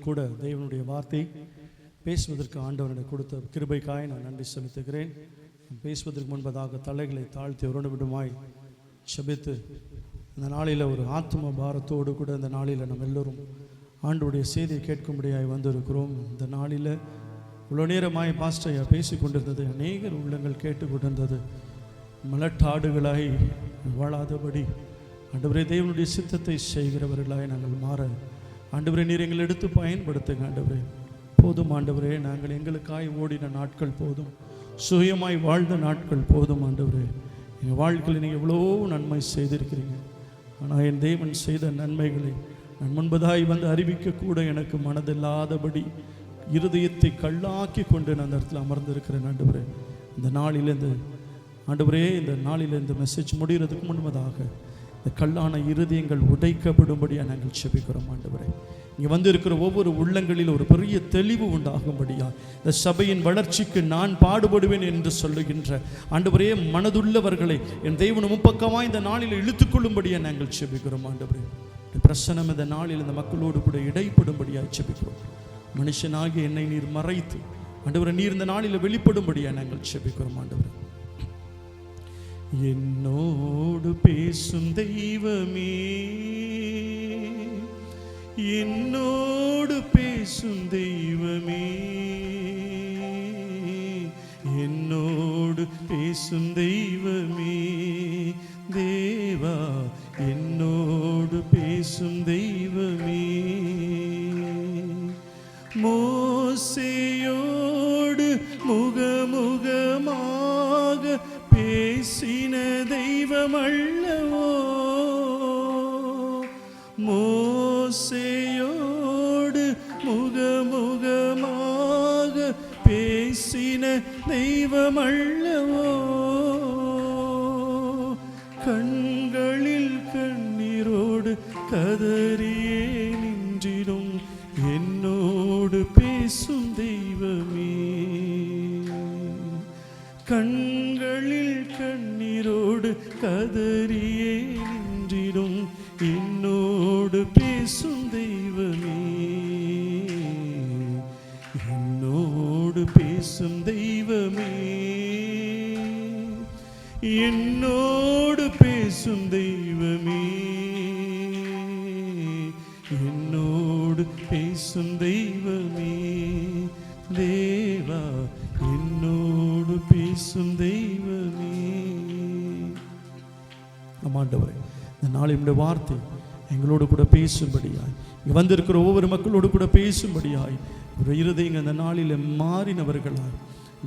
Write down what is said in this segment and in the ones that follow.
நாளிலும் கூட தேவனுடைய வார்த்தை பேசுவதற்கு ஆண்டவரிடம் கொடுத்த கிருபைக்காய் நான் நன்றி செலுத்துகிறேன். பேசுவதற்கு முன்பதாக தலைகளை தாழ்த்தி உருண்டுவிடுமாய் செபித்து இந்த நாளில் ஒரு ஆத்ம பாரத்தோடு கூட இந்த நாளில் நம்ம எல்லோரும் ஆண்டவருடைய செய்தியை கேட்கும்படியாய் வந்திருக்கிறோம். இந்த நாளில் இவ்வளோ நேரமாய் பாஸ்டர் பேசி கொண்டிருந்தது, அநேகர் உள்ளங்கள் கேட்டுக்கொண்டிருந்தது. மலட்டாடுகளாய் வாழாதபடி ஆண்டவரே தேவனுடைய சித்தத்தை செய்கிறவர்களாய் நாங்கள் மாற ஆண்டவரே நீர் எங்களை எடுத்து பயன்படுத்துங்க. ஆண்டவரே போதும் ஆண்டவரே, நாங்கள் எங்களுக்காய் ஓடின நாட்கள் போதும், சுயமாய் வாழ்ந்த நாட்கள் போதும். ஆண்டவரே எங்கள் வாழ்க்கையில் நீங்கள் எவ்வளோ நன்மை செய்திருக்கிறீங்க. ஆனால் என் தேவன் செய்த நன்மைகளை நான் முன்பதாய் வந்து அறிவிக்கக்கூட எனக்கு மனதில்லாதபடி இருதயத்தை கல்லாக்கி கொண்டு நான் அந்த இடத்துல அமர்ந்திருக்கிறேன். ஆண்டவரே இந்த நாளிலேருந்து ஆண்டவரே இந்த நாளில் இந்த மெசேஜ் முடிகிறதுக்கு முன்பதாக இந்த கல்லான இருதயங்கள் உடைக்கப்படும்படியாக நாங்கள் செபிக்கிறோம். ஆண்டவரே இங்கே வந்து இருக்கிற ஒவ்வொரு உள்ளங்களில் ஒரு பெரிய தெளிவு உண்டாகும்படியா இந்த சபையின் வளர்ச்சிக்கு நான் பாடுபடுவேன் என்று சொல்லுகின்ற ஆண்டவரே மனதுள்ளவர்களை என் தெய்வன் முப்பக்கமாக இந்த நாளில் இழுத்துக்கொள்ளும்படியாக நாங்கள் செபிக்கிறோம். ஆண்டவரே பிரசனம் இந்த நாளில் இந்த மக்களோடு கூட இடைப்படும்படியாக செபிக்கிறோம். மனுஷனாகி என்னை நீர் மறைத்து ஆண்டவரே நீர் இந்த நாளில் வெளிப்படும்படியாக நாங்கள் செபிக்கிறோம். ஆண்டவரே என்னோடு பேசும் தெய்வமே, என்னோடு பேசும் தெய்வமே, என்னோடு பேசும் தெய்வமே, தேவா என்னோடு பேசும் தெய்வமே. மோசேயோடு முகமுகமாக பேசின தெய்வம் அல்லவோ, மோசேயோடு முகமுகமாக பேசின தெய்வம் அல்லவோ, கண்களில் கண்ணீரோடு கதறியே நின்றிடும் என்னோடு பேசும் தெய்வமே, கண்களில் கண்ணீரோடு கதறியே நின்றிடும் என்னோடு பேசும் தெய்வமே, என்னோடு பேசும் தெய்வமே, என்னோடு பேசும் தெய்வமே, என்னோடு பேசும் தெய்வமே, தேவா என்னோடு பேசும் தெய்வமே. ஆண்டவரே இந்த நாளினுடைய வார்த்தை எங்களோடு கூட பேசும்படியாய், இங்கே வந்திருக்கிற ஒவ்வொரு மக்களோடு கூட பேசும்படியாய், ஒரு இருதயங்க அந்த நாளில் மாறினவர்களாய்,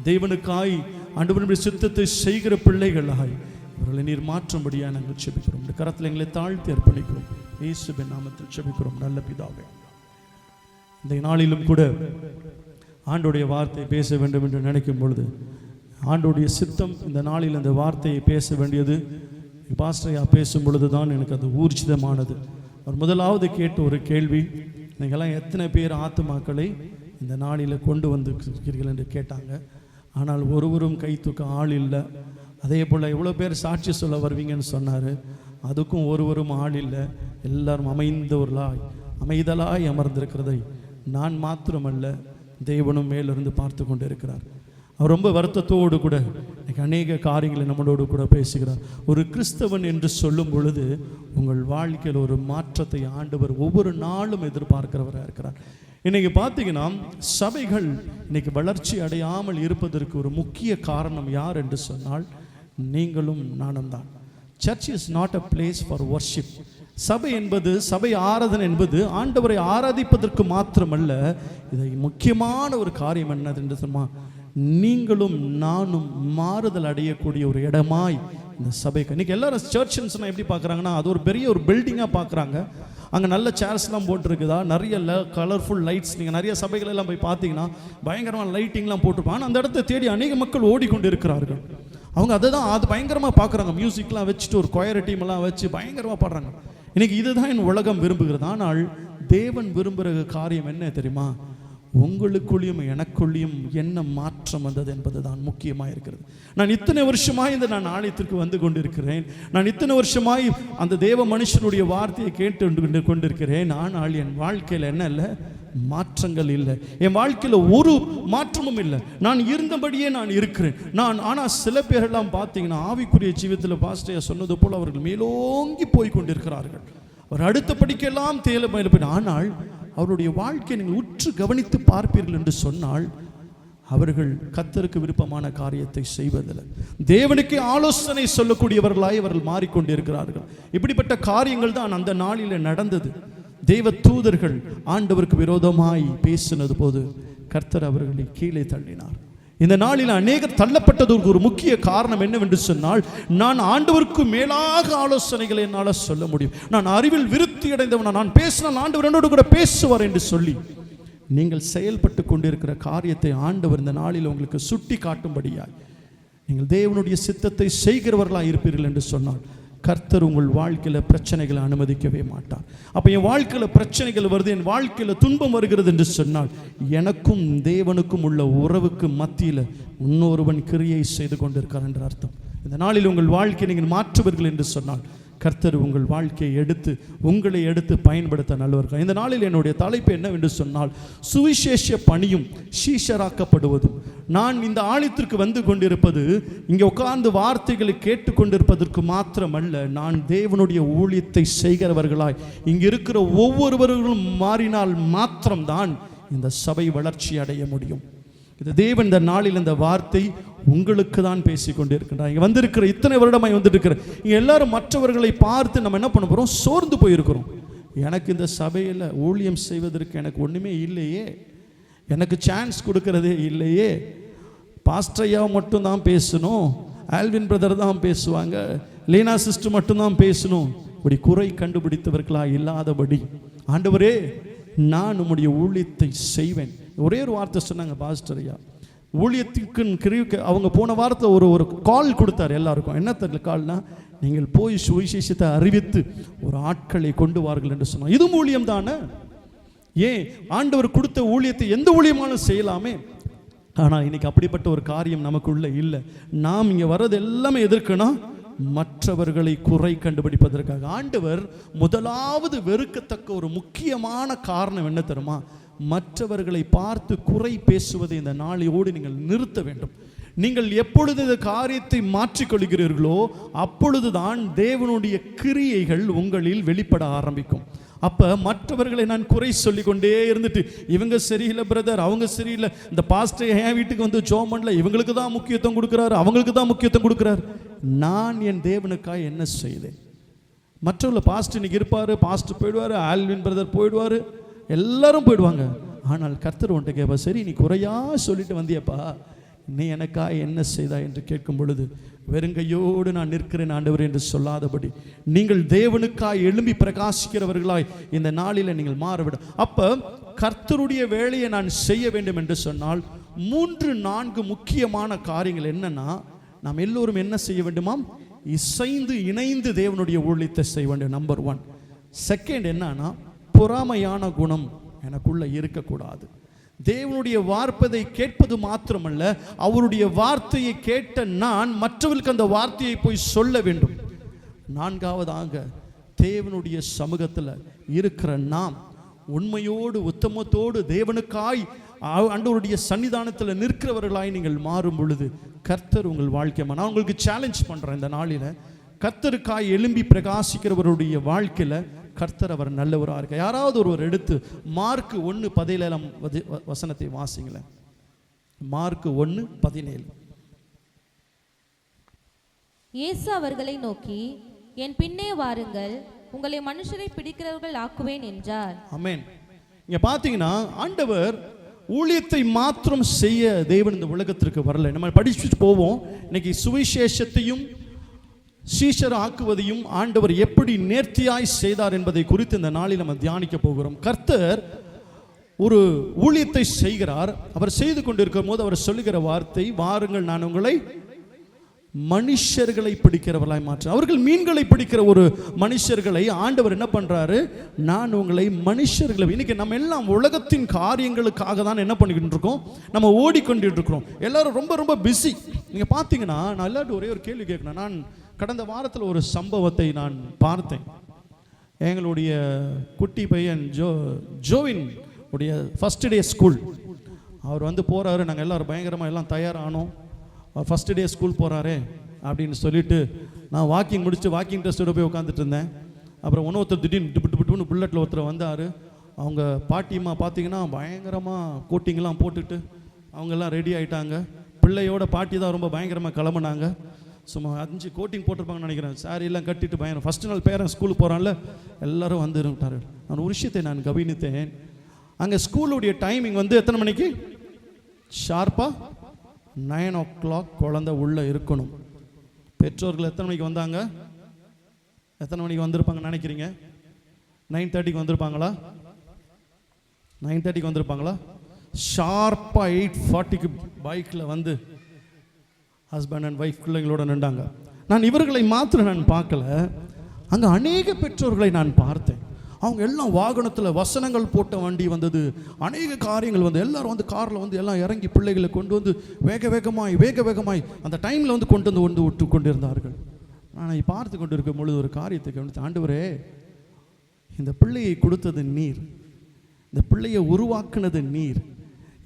தேவனுக்காய் ஆண்டவருடைய சித்தத்தை செய்கிற பிள்ளைகளாய் இவர்களை நீர் மாற்றும்படியாக நாங்கள் செபிக்கிறோம். இந்த கரத்தில் எங்களை தாழ்த்தி அர்ப்பணிக்கிறோம். இயேசுவின் நாமத்தில் செபிக்கிறோம் நல்ல பிதாவே. இந்த நாளிலும் கூட ஆண்டோடைய வார்த்தையை பேச வேண்டும் என்று நினைக்கும் பொழுது ஆண்டோடைய சித்தம் இந்த நாளில் அந்த வார்த்தையை பேச வேண்டியது பாஸ்டரையா பேசும் பொழுது தான் எனக்கு அது ஊர்ஜிதமானது. அவர் முதலாவது கேட்ட ஒரு கேள்வி, நீங்கள்லாம் எத்தனை பேர் ஆத்துமாக்களை இந்த நாளில் கொண்டு வந்திருக்கிறீர்கள் என்று கேட்டாங்க. ஆனால் ஒருவரும் கை தூக்க ஆள் இல்லை. அதே போல் எவ்வளோ பேர் சாட்சி சொல்ல வருவீங்கன்னு சொன்னார், அதுக்கும் ஒருவரும் ஆள் இல்லை. எல்லாரும் அமைதலாய் அமர்ந்திருக்கிறதை நான் மாத்திரமல்ல தேவனும் மேலிருந்து பார்த்து கொண்டு இருக்கிறார். அவர் ரொம்ப வருத்தத்தோடு கூட இன்னைக்கு அநேக காரியங்களை நம்மளோடு கூட பேசுகிறார். ஒரு கிறிஸ்தவன் என்று சொல்லும் பொழுது உங்கள் வாழ்க்கையில் ஒரு மாற்றத்தை ஆண்டவர் ஒவ்வொரு நாளும் எதிர்பார்க்கிறவராக இருக்கிறார். இன்னைக்கு பார்த்தீங்கன்னா சபைகள் இன்னைக்கு வளர்ச்சி அடையாமல் இருப்பதற்கு ஒரு முக்கிய காரணம் யார் என்று சொன்னால் நீங்களும் நானும் தான். Search is not a place for worship. சபை என்பது, சபை ஆராதனை என்பது ஆண்டவரை ஆராதிப்பதற்கு மாத்திரமல்ல, இதை முக்கியமான ஒரு காரியம் என்னது என்று சொன்னால் நீங்களும் நானும் மாறுதல் அடையக்கூடிய ஒரு இடமாய் இந்த சபைக்கு. இன்னைக்கு எல்லாரும் சர்ச்சுன்னு சொன்னால் எப்படி பார்க்குறாங்கன்னா அது ஒரு பெரிய ஒரு பில்டிங்காக பார்க்குறாங்க. அங்கே நல்ல சேர்ஸ்லாம் போட்டிருக்குதா, நிறைய கலர்ஃபுல் லைட்ஸ். நீங்கள் நிறைய சபைகள் எல்லாம் போய் பார்த்தீங்கன்னா பயங்கரமான லைட்டிங்லாம் போட்டிருப்பாங்க. ஆனால் அந்த இடத்த தேடி அநேக மக்கள் ஓடிக்கொண்டு இருக்கிறார்கள். அவங்க அதை தான் அது பயங்கரமாக பார்க்குறாங்க. மியூசிக்லாம் வச்சுட்டு ஒரு கொயர் டீமெல்லாம் வச்சு பயங்கரமாக பாடுறாங்க. இன்னைக்கு இதுதான் என் உலகம் விரும்புகிறது. ஆனால் தேவன் விரும்புகிற காரியம் என்ன தெரியுமா? உங்களுக்குள்ளேயும் எனக்குள்ளேயும் என்ன மாற்றம் வந்தது என்பது தான் முக்கியமாக இருக்கிறது. நான் இத்தனை வருஷமாய் நான் ஆலயத்திற்கு வந்து கொண்டிருக்கிறேன். நான் இத்தனை வருஷமாய் அந்த தேவ மனுஷனுடைய வார்த்தையை கேட்டு கொண்டிருக்கிறேன். ஆனால் என் வாழ்க்கையில் என்ன இல்லை, மாற்றங்கள் இல்லை. என் வாழ்க்கையில் ஒரு மாற்றமும் இல்லை. நான் இருந்தபடியே நான் இருக்கிறேன். ஆனால் சில பேரெல்லாம் பார்த்தீங்கன்னா ஆவிக்குரிய ஜீவிதத்தில் பாஸ்டர் சொன்னது போல் அவர்கள் மேலோங்கி போய் கொண்டிருக்கிறார்கள். அவர் அடுத்த படிக்கெல்லாம் தேவை. ஆனால் அவருடைய வாழ்க்கையை நீங்கள் உற்று கவனித்து பார்ப்பீர்கள் என்று சொன்னால் அவர்கள் கர்த்தருக்கு விருப்பமான காரியத்தை செய்வதில்லை. தேவனுக்கு ஆலோசனை சொல்லக்கூடியவர்களாய் அவர்கள் மாறிக்கொண்டிருக்கிறார்கள். இப்படிப்பட்ட காரியங்கள் தான் அந்த நாளில் நடந்தது. தேவ தூதர்கள் ஆண்டவருக்கு விரோதமாய் பேசினது போது கர்த்தர் அவர்களை கீழே தள்ளினார். இந்த நாளில் அநேகர் தள்ளப்பட்டதற்கு ஒரு முக்கிய காரணம் என்னவென்று சொன்னால், நான் ஆண்டவருக்கு மேலாக ஆலோசனைகளை என்னால் சொல்ல முடியும், நான் அறிவில் விருத்தி அடைந்தவன், நான் பேசினால் ஆண்டவர் என்னோடு கூட பேசுவார் என்று சொல்லி நீங்கள் செயல்பட்டு கொண்டிருக்கிற காரியத்தை ஆண்டவர் இந்த நாளில் உங்களுக்கு சுட்டி காட்டும்படியாய் நீங்கள் தேவனுடைய சித்தத்தை செய்கிறவர்களாக இருப்பீர்கள் என்று சொன்னால் கர்த்தர் உங்கள் வாழ்க்கையில் பிரச்சனைகளை அனுமதிக்கவே மாட்டார். அப்போ என் வாழ்க்கையில் பிரச்சனைகள் வருது, என் வாழ்க்கையில் துன்பம் வருகிறது என்று சொன்னால் எனக்கும் தேவனுக்கும் உள்ள உறவுக்கு மத்தியில் இன்னொருவன் கிரியை செய்து கொண்டிருக்கார் என்ற அர்த்தம். இந்த நாளில் உங்கள் வாழ்க்கையை நீங்கள் மாற்றுவீர்கள் என்று சொன்னால் கர்த்தர் உங்கள் வாழ்க்கையை எடுத்து உங்களை எடுத்து பயன்படுத்த நல்லவர்கள். இந்த நாளில் என்னுடைய தலைப்பு என்னவென்று சொன்னால், சுவிசேஷ பணியும் சீஷராக்கப்படுவதும். நான் இந்த ஆலயத்திற்கு வந்து கொண்டிருப்பது இங்கே உட்கார்ந்து வார்த்தைகளை கேட்டுக்கொண்டிருப்பதற்கு மாத்திரமல்ல, நான் தேவனுடைய ஊழியத்தை செய்கிறவர்களாய் இங்கே இருக்கிற ஒவ்வொருவர்களும் மாறினால் மாத்திரம்தான் இந்த சபை வளர்ச்சி அடைய முடியும். இது தேவன் இந்த நாளில் இந்த வார்த்தை உங்களுக்கு தான் பேசிக்கொண்டிருக்கின்றார். இங்கே வந்திருக்கிற இத்தனை வருடமாய் வந்துட்டு இருக்கிற இங்கே எல்லாரும் மற்றவர்களை பார்த்து நம்ம என்ன பண்ண போகிறோம், சோர்ந்து போயிருக்கிறோம். எனக்கு இந்த சபையில் ஊழியம் செய்வதற்கு எனக்கு ஒன்றுமே இல்லையே, எனக்கு சான்ஸ் கொடுக்கறதே இல்லையே, பாஸ்டரையா மட்டும்தான் பேசணும், ஆல்வின் பிரதர் தான் பேசுவாங்க, லீனா சிஸ்டர் மட்டும்தான் பேசணும், இப்படி குறை கண்டுபிடித்தவர்களாக இல்லாதபடி ஆண்டவரே நான் உம்முடைய ஊழியத்தை செய்வேன். ஒரே ஒரு வார்த்தை சொன்னாங்க பாஸ்டர் ஐயா, ஊழியத்துக்கு அவங்க போன வாரத்தில் ஒரு கால் கொடுத்தார் எல்லாருக்கும். என்ன தெரியல கால்னா, நீங்கள் போய் சுவிசேஷத்தை அறிவித்து ஒரு ஆட்களை கொண்டு வார்கள் என்று சொன்னாங்க. இதுவும் ஊழியம் தானே? ஏன் ஆண்டவர் கொடுத்த ஊழியத்தை எந்த ஊழியமாலும் செய்யலாமே. ஆனால் இன்னைக்கு அப்படிப்பட்ட ஒரு காரியம் நமக்குள்ள இல்லை. நாம் இங்கே வர்றது எல்லாமே எதற்குனா மற்றவர்களை குறை கண்டுபிடிப்பதற்காக. ஆண்டவர் முதலாவது வெறுக்கத்தக்க ஒரு முக்கியமான காரணம் என்ன தெரியுமா? மற்றவர்களை பார்த்து குறை பேசுவதை இந்த நாளையோடு நீங்கள் நிறுத்த வேண்டும். நீங்கள் எப்பொழுது இந்த காரியத்தை மாற்றிக்கொள்கிறீர்களோ அப்பொழுதுதான் தேவனுடைய கிரியைகள் உங்களில் வெளிப்பட ஆரம்பிக்கும். அப்போ மற்றவர்களை நான் குறை சொல்லிக்கொண்டே இருந்துட்டு, இவங்க சரியில்லை பிரதர், அவங்க சரியில்லை, இந்த பாஸ்டர் என் வீட்டுக்கு வந்து ஜோம் பண்ணல, இவங்களுக்கு தான் முக்கியத்துவம் கொடுக்குறாரு, அவங்களுக்கு தான் முக்கியத்துவம் கொடுக்குறாரு. நான் என் தேவனுக்காக என்ன செய்தேன்? மற்றவர்கள் பாஸ்டர் இன்னைக்கு இருப்பார், பாஸ்டர் போயிடுவார், ஆல்வின் பிரதர் போயிடுவார், எல்லாரும் போயிடுவாங்க. ஆனால் கர்த்தர் ஒன்றை கேட்பா, சரி நீ குறையா சொல்லிட்டு வந்தியப்பா, நீ எனக்கா என்ன செய்தா என்று கேட்கும் பொழுது வெறுங்கையோடு நான் நிற்கிறேன் ஆண்டவர் என்று சொல்லாதபடி நீங்கள் தேவனுக்காய் எழும்பி பிரகாசிக்கிறவர்களாய் இந்த நாளில் நீங்கள் மாறவிட. அப்போ கர்த்தருடைய வேலையை நான் செய்ய வேண்டும் என்று சொன்னால் 3-4 முக்கியமான காரியங்கள் என்னன்னா, நாம் எல்லோரும் என்ன செய்ய வேண்டுமாம்? இணைந்து தேவனுடைய ஊழியத்தை செய்ய வேண்டும். நம்பர் 1. செகண்ட் என்னன்னா, பொறாமையான குணம் எனக்குள்ள இருக்கக்கூடாது. தேவனுடைய வார்த்தையை கேட்பது மாத்திரமல்ல, அவருடைய வார்த்தையை கேட்ட நான் மற்றவர்களுக்கு அந்த வார்த்தையை போய் சொல்ல வேண்டும். 4வதாக, தேவனுடைய சமூகத்தில் இருக்கிற நாம் உண்மையோடு உத்தமத்தோடு தேவனுக்காய் ஆண்டவருடைய சன்னிதானத்தில் நிற்கிறவர்களாய் நீங்கள் மாறும் பொழுது கர்த்தர் உங்கள் வாழ்க்கை. நான் உங்களுக்கு சேலஞ்ச் பண்ணுறேன் இந்த நாளில், கர்த்தருக்காய் எழும்பி பிரகாசிக்கிறவருடைய வாழ்க்கையில் கர்த்தர் அவர் நல்லவராக இருக்க. யாராவது ஒருவர் எடுத்து மார்க் 1:17 வசனத்தை வாசிங்களேன். மார்க் 1:17. இயேசு அவர்களை நோக்கி, என் பின்னே வாருங்கள், உங்களை மனுஷரை பிடிக்கிறவர்கள் ஆக்குவேன் என்றார். ஆமென். இங்க பாத்தீங்கன்னா ஆண்டவர் ஊழியத்தை மாத்திரம் செய்ய தேவன் இந்த உலகத்திற்கு வரல. நம்ம படிச்சுட்டு போவோம். இன்னைக்கு சுவிசேஷத்தையும் சீஷர் ஆக்குவதையும் ஆண்டவர் எப்படி நேர்த்தியாய் செய்தார் என்பதை குறித்து இந்த நாளில் நம்ம தியானிக்க போகிறோம். கர்த்தர் ஒரு ஊழியத்தை செய்கிறார். அவர் செய்து கொண்டிருக்கும் போது அவர் சொல்லுகிற வார்த்தை, வாருங்கள் நான் உங்களை மனுஷர்களை பிடிக்கிறவர்களாய் மாற்ற. அவர்கள் மீன்களை பிடிக்கிற ஒரு மனுஷர்களை ஆண்டவர் என்ன பண்றாரு, நான் உங்களை மனுஷர்களை. இன்னைக்கு நம்ம எல்லாம் உலகத்தின் காரியங்களுக்காக தான் என்ன பண்ணிக்கிட்டு இருக்கோம், நம்ம ஓடிக்கொண்டு இருக்கிறோம். எல்லாரும் ரொம்ப ரொம்ப பிஸி. நீங்க பார்த்தீங்கன்னா, நான் எல்லாரும் ஒரே ஒரு கேள்வி கேட்கணும். நான் கடந்த வாரத்தில் ஒரு சம்பவத்தை நான் பார்த்தேன். எங்களுடைய குட்டி பையன் ஜோவின் உடைய ஃபஸ்ட் டே ஸ்கூல். அவர் வந்து போகிறாரு, நாங்கள் எல்லோரும் பயங்கரமாக எல்லாம் தயாரானோம். அவர் ஃபஸ்ட் டே ஸ்கூல் போகிறாரே அப்படின்னு சொல்லிட்டு நான் வாக்கிங் முடிச்சுட்டு வாக்கிங் டெஸ்ட்டோட போய் உட்காந்துட்டு இருந்தேன். அப்புறம் ஒருத்தர் திடீர்னு டிப்பு புல்லட்டில் ஒருத்தர் வந்தார். அவங்க பாட்டியம்மா பார்த்தீங்கன்னா பயங்கரமாக கோட்டிங்லாம் போட்டுட்டு அவங்கெல்லாம் ரெடி ஆகிட்டாங்க. பிள்ளையோட பாட்டி தான் ரொம்ப பயங்கரமாக கிளம்புனாங்க. சும்மா 5 கோட்டிங் போட்டிருப்பாங்கன்னு நினைக்கிறேன். சாரியெல்லாம் கட்டிட்டு பயங்கரம். ஃபஸ்ட்டு நாள் பேரன் ஸ்கூலுக்கு போகிறான்ல, எல்லோரும் வந்து இருந்துட்டாரு. நான் ஒரு விஷயத்தை நான் கவனித்தேன். அங்கே ஸ்கூலுடைய டைமிங் வந்து எத்தனை மணிக்கு? ஷார்ப்பாக 9 o'clock குழந்தை உள்ளே இருக்கணும். பெற்றோர்கள் எத்தனை மணிக்கு வந்தாங்க? எத்தனை மணிக்கு வந்திருப்பாங்கன்னு நினைக்கிறீங்க? 9:30க்கு வந்திருப்பாங்களா? 9:30க்கு வந்திருப்பாங்களா? ஷார்ப்பாக 8:40க்கு பைக்கில் வந்து ஹஸ்பண்ட் அண்ட் ஒய்ஃப் பிள்ளைங்களோட நின்றாங்க. நான் இவர்களை மாத்திரம் நான் பார்க்கல, அங்கே அநேக பெற்றோர்களை நான் பார்த்தேன். அவங்க எல்லாம் வாகனத்தில் வசனங்கள் போட்ட வண்டி வந்தது, அநேக காரியங்கள் வந்து எல்லாரும் வந்து காரில் வந்து எல்லாம் இறங்கி பிள்ளைகளை கொண்டு வந்து வேக வேகமாய் அந்த டைமில் வந்து கொண்டு வந்து விட்டு கொண்டிருந்தார்கள். நான் பார்த்து கொண்டு இருக்கும் பொழுது ஒரு காரியத்தை கவனித்து, ஆண்டவரே, இந்த பிள்ளையை கொடுத்தது நீர், இந்த பிள்ளையை உருவாக்குனது நீர்,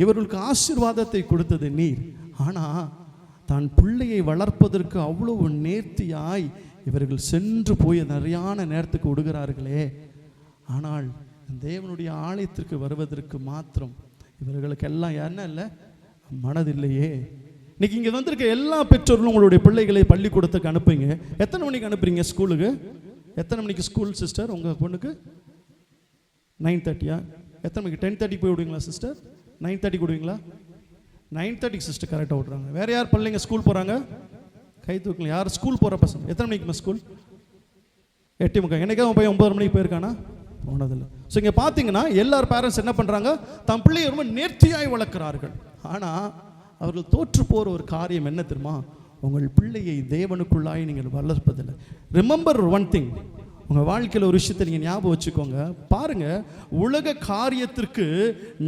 இவர்களுக்கு ஆசீர்வாதத்தை கொடுத்தது நீர். ஆனால் தான் பிள்ளையை வளர்ப்பதற்கு அவ்வளவு நேர்த்தியாய் இவர்கள் சென்று போய் நிறையான நேரத்துக்கு விடுகிறார்களே, ஆனால் தேவனுடைய ஆலயத்திற்கு வருவதற்கு மாத்திரம் இவர்களுக்கெல்லாம் என்ன இல்லை, மனதில்லையே. இன்னைக்கு இங்கே வந்திருக்க எல்லா பெற்றோர்களும் உங்களுடைய பிள்ளைகளை பள்ளிக்கூடத்துக்கு அனுப்புங்க. எத்தனை மணிக்கு அனுப்புறீங்க ஸ்கூலுக்கு? எத்தனை மணிக்கு ஸ்கூல் சிஸ்டர் உங்கள் பொண்ணுக்கு? 9:30. எத்தனை மணிக்கு? 10:30 போய் விடுவீங்களா சிஸ்டர்? 9:30 விடுவீங்களா? 9:30 சிஸ்டர் கரெக்டாக விட்றாங்க. வேறு யார் பிள்ளைங்க ஸ்கூல் போகிறாங்க? கை தூக்கலாம். யார் ஸ்கூல் போகிற பசங்க? எத்தனை மணிக்குமா ஸ்கூல்? 8:30. என்னைக்காவது போய் 9 மணிக்கு போயிருக்கானா? போனதில்லை. ஸோ இங்கே பார்த்தீங்கன்னா எல்லார் பேரண்ட்ஸ் என்ன பண்ணுறாங்க, தம் பிள்ளையை ரொம்ப நேர்த்தியாய் வளர்க்குறார்கள். ஆனால் அவர்கள் தோற்று போகிற ஒரு காரியம் என்ன தெரியுமா? உங்கள் பிள்ளையை தேவனுக்குள்ளாய் நீங்கள் வளர்ப்பதில்லை. ரிமெம்பர் ஒன் திங், உங்கள் வாழ்க்கையில் ஒரு விஷயத்தை நீங்கள் ஞாபகம் வச்சுக்கோங்க. பாருங்கள், உலக காரியத்திற்கு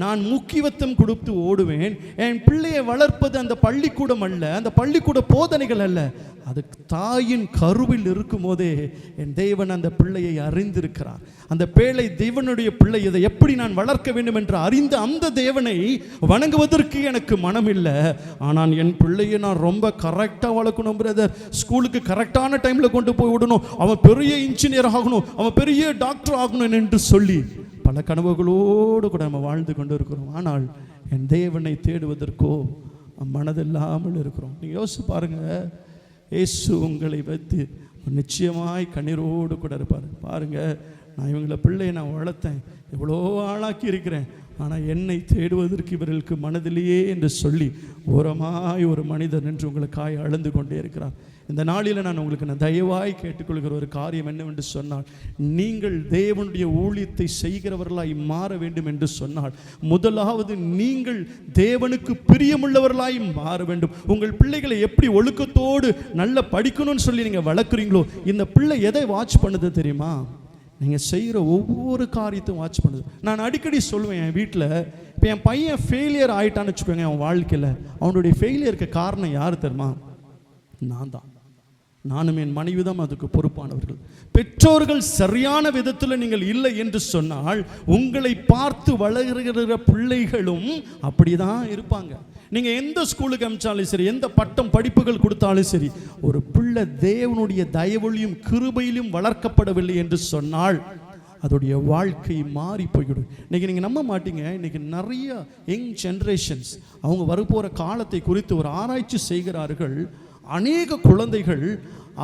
நான் முக்கியத்துவம் கொடுத்து ஓடுவேன். என் பிள்ளையை வளர்ப்பது அந்த பள்ளிக்கூடம் அல்ல, அந்த பள்ளிக்கூட போதனைகள் அல்ல, அது தாயின் கருவில் இருக்கும் போதே என் தேவன் அந்த பிள்ளையை அறிந்திருக்கிறார். அந்த பிள்ளை தேவனுடைய பிள்ளை, இதை எப்படி நான் வளர்க்க வேண்டும் என்று அறிந்த அந்த தேவனை வணங்குவதற்கு எனக்கு மனம் இல்லை. ஆனால் என் பிள்ளையை நான் ரொம்ப கரெக்டாக வளர்க்கணும் பிரதர், ஸ்கூலுக்கு கரெக்டான டைமில் கொண்டு போய் விடணும், அவன் பெரிய இன்ஜினியர் ஆகணும், அவன் பெரிய டாக்டர் ஆகணும் என்று சொல்லி பல கனவுகளோடு கூட நம்ம வாழ்ந்து கொண்டு இருக்கிறோம். ஆனால் என் தேவனை தேடுவதற்கோ மனதில்லாமல் இருக்கிறோம். நீங்கள் யோசிச்சு பாருங்கள், இயேசு உங்களை வைத்து நிச்சயமாய் கண்ணீரோடு கூட இருப்பார். பாருங்கள், நான் இவங்களை பிள்ளையை நான் வளர்த்தேன், எவ்வளோ ஆளாக்கி இருக்கிறேன், ஆனால் என்னை தேடுவதற்கு இவர்களுக்கு மனதிலேயே என்று சொல்லி ஓரமாய் ஒரு மனிதன் என்று உங்களுக்காய் அழுந்து கொண்டே இருக்கிறார். இந்த நாளில் நான் உங்களுக்கு தயவாய் கேட்டுக்கொள்கிற ஒரு காரியம் என்னவென்று சொன்னால், நீங்கள் தேவனுடைய ஊழியத்தை செய்கிறவர்களாய் மாற வேண்டும் என்று சொன்னால், முதலாவது நீங்கள் தேவனுக்கு பிரியமுள்ளவர்களாய் மாற வேண்டும். உங்கள் பிள்ளைகளை எப்படி ஒழுக்கத்தோடு நல்ல படிக்கணும்னு சொல்லி நீங்கள் வளர்க்குறீங்களோ, இந்த பிள்ளை எதை வாட்ச் பண்ணுது தெரியுமா? நீங்கள் செய்கிற ஒவ்வொரு காரியத்தையும் வாட்ச் பண்ணுது. நான் அடிக்கடி சொல்லுவேன் என் வீட்டில், இப்போ என் பையன் ஃபெயிலியர் ஆகிட்டான்னு வச்சுக்கோங்க, அவன் வாழ்க்கையில் அவனுடைய ஃபெயிலியருக்கு காரணம் யார் தெரியுமா? நான் தான். நானும் என் மனைவி தான் அதுக்கு பொறுப்பானவர்கள். பெற்றோர்கள் சரியான விதத்தில் நீங்கள் இல்லை என்று சொன்னால், உங்களை பார்த்து வளர்கிற பிள்ளைகளும் அப்படிதான் இருப்பாங்க. நீங்கள் எந்த ஸ்கூலுக்கு அனுப்பிச்சாலும் சரி, எந்த பட்டம் படிப்புகள் கொடுத்தாலும் சரி, ஒரு பிள்ளை தேவனுடைய தயவுலையும் கிருபையிலும் வளர்க்கப்படவில்லை என்று சொன்னால் அதோடைய வாழ்க்கை மாறி போய்விடும். இன்றைக்கி நீங்கள் நம்ப மாட்டீங்க, இன்றைக்கி நிறைய யங் ஜென்ரேஷன்ஸ் அவங்க வரப்போகிற காலத்தை குறித்து ஒரு ஆராய்ச்சி செய்கிறார்கள். அநேக குழந்தைகள்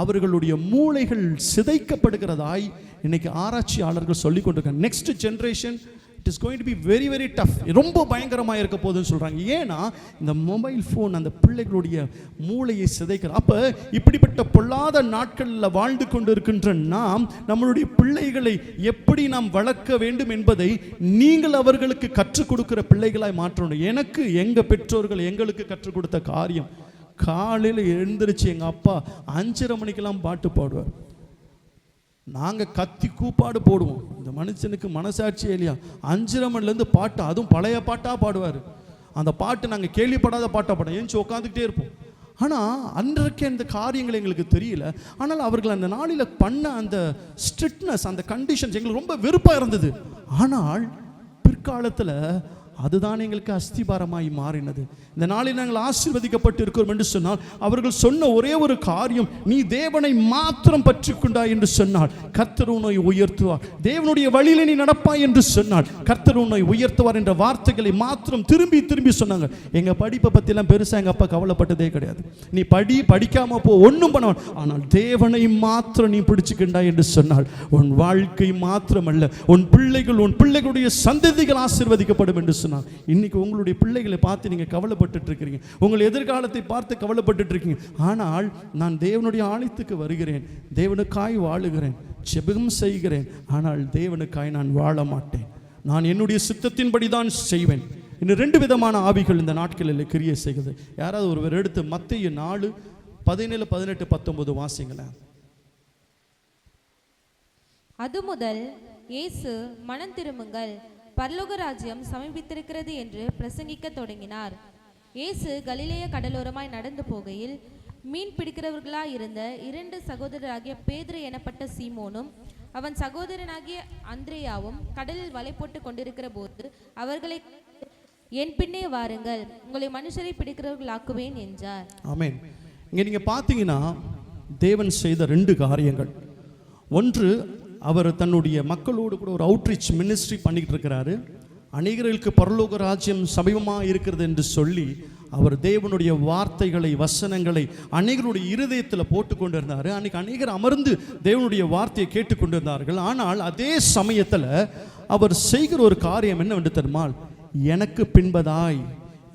அவர்களுடைய மூளைகள் சிதைக்கப்படுகிறதாய் இன்னைக்கு ஆராய்ச்சியாளர்கள் சொல்லி கொண்டிருக்காங்க. Next generation it is going to be very very tough, ரொம்ப பயங்கரமாக இருக்க போதுன்னு சொல்கிறாங்க. ஏன்னா இந்த மொபைல் ஃபோன் அந்த பிள்ளைகளுடைய மூளையை சிதைக்கிற. அப்போ இப்படிப்பட்ட பொல்லாத நாட்களில் வாழ்ந்து கொண்டு இருக்கின்ற நாம் நம்மளுடைய பிள்ளைகளை எப்படி நாம் வளர்க்க வேண்டும் என்பதை நீங்கள் அவர்களுக்கு கற்றுக் கொடுக்கிற பிள்ளைகளாய் மாற்றணும். எனக்கு எங்கள் பெற்றோர்கள் எங்களுக்கு கற்றுக் கொடுத்த காரியம், காலையில் எழுந்திரிச்சு எங்கள் அப்பா 5:30 மணிக்கெல்லாம் பாட்டு பாடுவார். நாங்கள் கத்தி கூப்பாடு போடுவோம். இந்த மனுஷனுக்கு மனசாட்சியே இல்லையா? 5:30 மணிலேருந்து பாட்டு, அதுவும் பழைய பாட்டாக பாடுவார். அந்த பாட்டு நாங்கள் கேள்விப்படாத பாட்டாக பாடுவோம், ஏஞ்சி உட்காந்துக்கிட்டே இருப்போம். ஆனால் அன்றைக்கு அந்த காரியங்கள் எங்களுக்கு தெரியல. ஆனால் அவர்கள் அந்த நாளில் பண்ண அந்த ஸ்ட்ரிக்ட்னஸ், அந்த கண்டிஷன்ஸ் எங்களுக்கு ரொம்ப வெறுப்பாக இருந்தது. ஆனால் பிற்காலத்தில் அதுதான் எங்களுக்கு அஸ்திபாரமாய் மாறினது. இந்த நாளில் நாங்கள் ஆசீர்வதிக்கப்பட்டு இருக்கிறோம் என்று சொன்னால் அவர்கள் சொன்ன ஒரே ஒரு காரியம், நீ தேவனை மாத்திரம் பற்றி கொண்டாய் என்று சொன்னால் கர்த்தர் உன்னை உயர்த்துவார், தேவனுடைய வழியில நீ நடப்பாய் என்று சொன்னால் கர்த்தர் உன்னை உயர்த்துவார் என்ற வார்த்தைகளை மாத்திரம் திரும்பி திரும்பி சொன்னாங்க. எங்க படிப்பை பற்றிலாம் பெருசாக எங்கள் அப்பா கவலைப்பட்டதே கிடையாது. நீ படிக்காம போ, ஒன்றும் பண்ணுவான், ஆனால் தேவனை மாத்திரம் நீ பிடிச்சுக்கிண்டாய் என்று சொன்னால் உன் வாழ்க்கை மாத்திரமல்ல, உன் பிள்ளைகள், உன் பிள்ளைகளுடைய சந்ததிகள் ஆசீர்வதிக்கப்படும் என்று சொன்னார். இன்னைக்கு உங்களுடைய பிள்ளைகளை பார்த்து நீங்க கவலைப்பட்டு இருக்கிறீங்க, உங்கள் எதிர்காலத்தை பார்த்து கவலைப்பட்டு இருக்கீங்க. ஆனால் நான் தேவனுடைய ஆலயத்துக்கு வருகிறேன், தேவனுக்காய் வாழுகிறேன், ஜெபம் செய்கிறேன், ஆனால் தேவனுக்காய் நான் வாழ மாட்டேன், நான் என்னுடைய சித்தத்தின்படி தான் செய்வேன். இன்னும் 2 விதமான ஆவிகள் இந்த நாட்களில் கிரியை செய்கிறது. யாராவது ஒருவர் எடுத்து மத்தேயு 4:17, 18, 19 வாசிங்களேன். அது முதல் இயேசு மனம் திரும்புங்கள், பரலோக ராஜ்யம் சமீபித்திருக்கிறது என்று பிரசங்கிக்க தொடங்கினார். இயேசு கலிலேய கடலோரமாய் நடந்து போகையில் மீன் பிடிக்கிறவர்களாய் இருந்த 2 சகோதரராகிய பேதுரு எனப்பட்ட சீமோனும் அவன் சகோதரனாகிய அந்திரேயாவும் கடலில் வலை போட்டு கொண்டிருக்கிற போது அவர்களை, என் பின்னே வாருங்கள், உங்களை மனுஷரை பிடிக்கிறவர்கள் ஆக்குவேன் என்றார். ஆமென். இங்க நீங்க பார்த்தீங்கன்னா தேவன் செய்த 2 காரியங்கள். ஒன்று, அவர் தன்னுடைய மக்களோடு கூட ஒரு அவுட்ரீச் மினிஸ்ட்ரி பண்ணிக்கிட்டு இருக்கிறாரு. அநேகர்களுக்கு பரலோக ராஜ்யம் சமீபமாக இருக்கிறது என்று சொல்லி அவர் தேவனுடைய வார்த்தைகளை, வசனங்களை அநேகருடைய இருதயத்தில் போட்டு கொண்டு இருந்தார். அன்னைக்கு அநேகர் அமர்ந்து தேவனுடைய வார்த்தையை கேட்டுக்கொண்டிருந்தார்கள். ஆனால் அதே சமயத்தில் அவர் செய்கிற ஒரு காரியம் என்னவென்று தெரியுமா, எனக்கு பின்பதாய்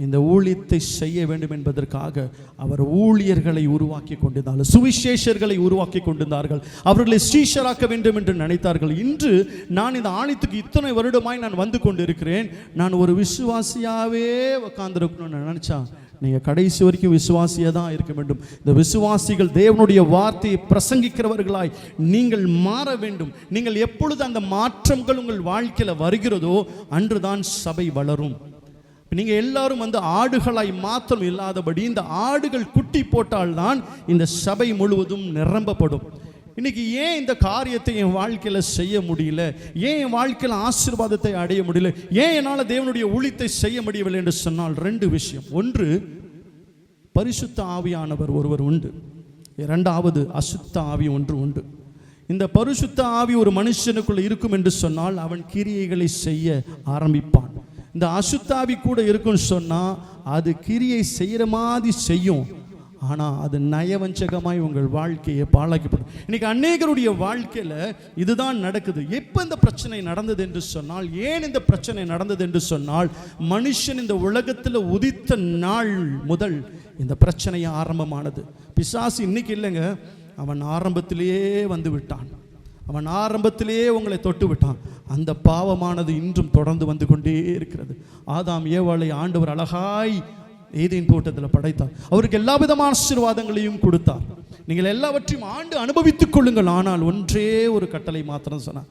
இந்த ஊழியத்தை செய்ய வேண்டும் என்பதற்காக அவர் ஊழியர்களை உருவாக்கி கொண்டிருந்தார்கள், சுவிசேஷர்களை உருவாக்கி கொண்டிருந்தார்கள், அவர்களை சீஷராக்க வேண்டும் என்று நினைத்தார்கள். இன்று நான் இந்த ஆலயத்துக்கு இத்தனை வருடமாய் நான் வந்து கொண்டிருக்கிறேன், நான் ஒரு விசுவாசியாவே உட்கார்ந்துருக்கணும்னு நினைச்சா நீங்கள் கடைசி வரைக்கும் விசுவாசியாக தான் இருக்க வேண்டும். இந்த விசுவாசிகள் தேவனுடைய வார்த்தையை பிரசங்கிக்கிறவர்களாய் நீங்கள் மாற வேண்டும். நீங்கள் எப்பொழுது அந்த மாற்றங்கள் உங்கள் வாழ்க்கையில் வருகிறதோ அன்றுதான் சபை வளரும். நீங்கள் எல்லாரும் வந்து ஆடுகளாய் மாத்திரம் இல்லாதபடி இந்த ஆடுகள் குட்டி போட்டால்தான் இந்த சபை முழுவதும் நிரம்பப்படும். இன்னைக்கு ஏன் இந்த காரியத்தை என் வாழ்க்கையில் செய்ய முடியல, ஏன் என் வாழ்க்கையில் ஆசீர்வாதத்தை அடைய முடியல, ஏன் என்னால் தேவனுடைய ஊழியத்தை செய்ய முடியவில்லை என்று சொன்னால் 2 விஷயம். ஒன்று, பரிசுத்த ஆவியானவர் ஒருவர் உண்டு. 2வது, அசுத்த ஆவி ஒன்று உண்டு. இந்த பரிசுத்த ஆவி ஒரு மனுஷனுக்குள்ள இருக்கும் என்று சொன்னால் அவன் கிரியைகளை செய்ய ஆரம்பிப்பான். இந்த அசுத்தாவி கூட இருக்குன்னு சொன்னால் அது கிரியை செய்கிற மாதிரி செய்யும், ஆனால் அது நயவஞ்சகமாய் உங்கள் வாழ்க்கையை பாழாக்கப்படும். இன்னைக்கு அநேகருடைய வாழ்க்கையில் இதுதான் நடக்குது. எப்போ இந்த பிரச்சனை நடந்தது என்று சொன்னால், ஏன் இந்த பிரச்சனை நடந்தது என்று சொன்னால், மனுஷன் இந்த உலகத்தில் உதித்த நாள் முதல் இந்த பிரச்சனை ஆரம்பமானது. பிசாசு இன்னைக்கு இல்லைங்க, அவன் ஆரம்பத்திலேயே வந்து விட்டான், அவன் ஆரம்பத்திலேயே உங்களை தொட்டு விட்டான். அந்த பாவமானது இன்றும் தொடர்ந்து வந்து கொண்டே இருக்கிறது. ஆதாம் ஏவாளை ஆண்டவர் அழகாய் ஏதேன் தோட்டத்தில் படைத்தார், அவருக்கு எல்லா விதமான ஆசீர்வாதங்களையும் கொடுத்தார். நீங்கள் எல்லாவற்றையும் ஆண்டு அனுபவித்துக் கொள்ளுங்கள், ஆனால் ஒன்றே ஒரு கட்டளை மாத்திரம் சொன்னார்.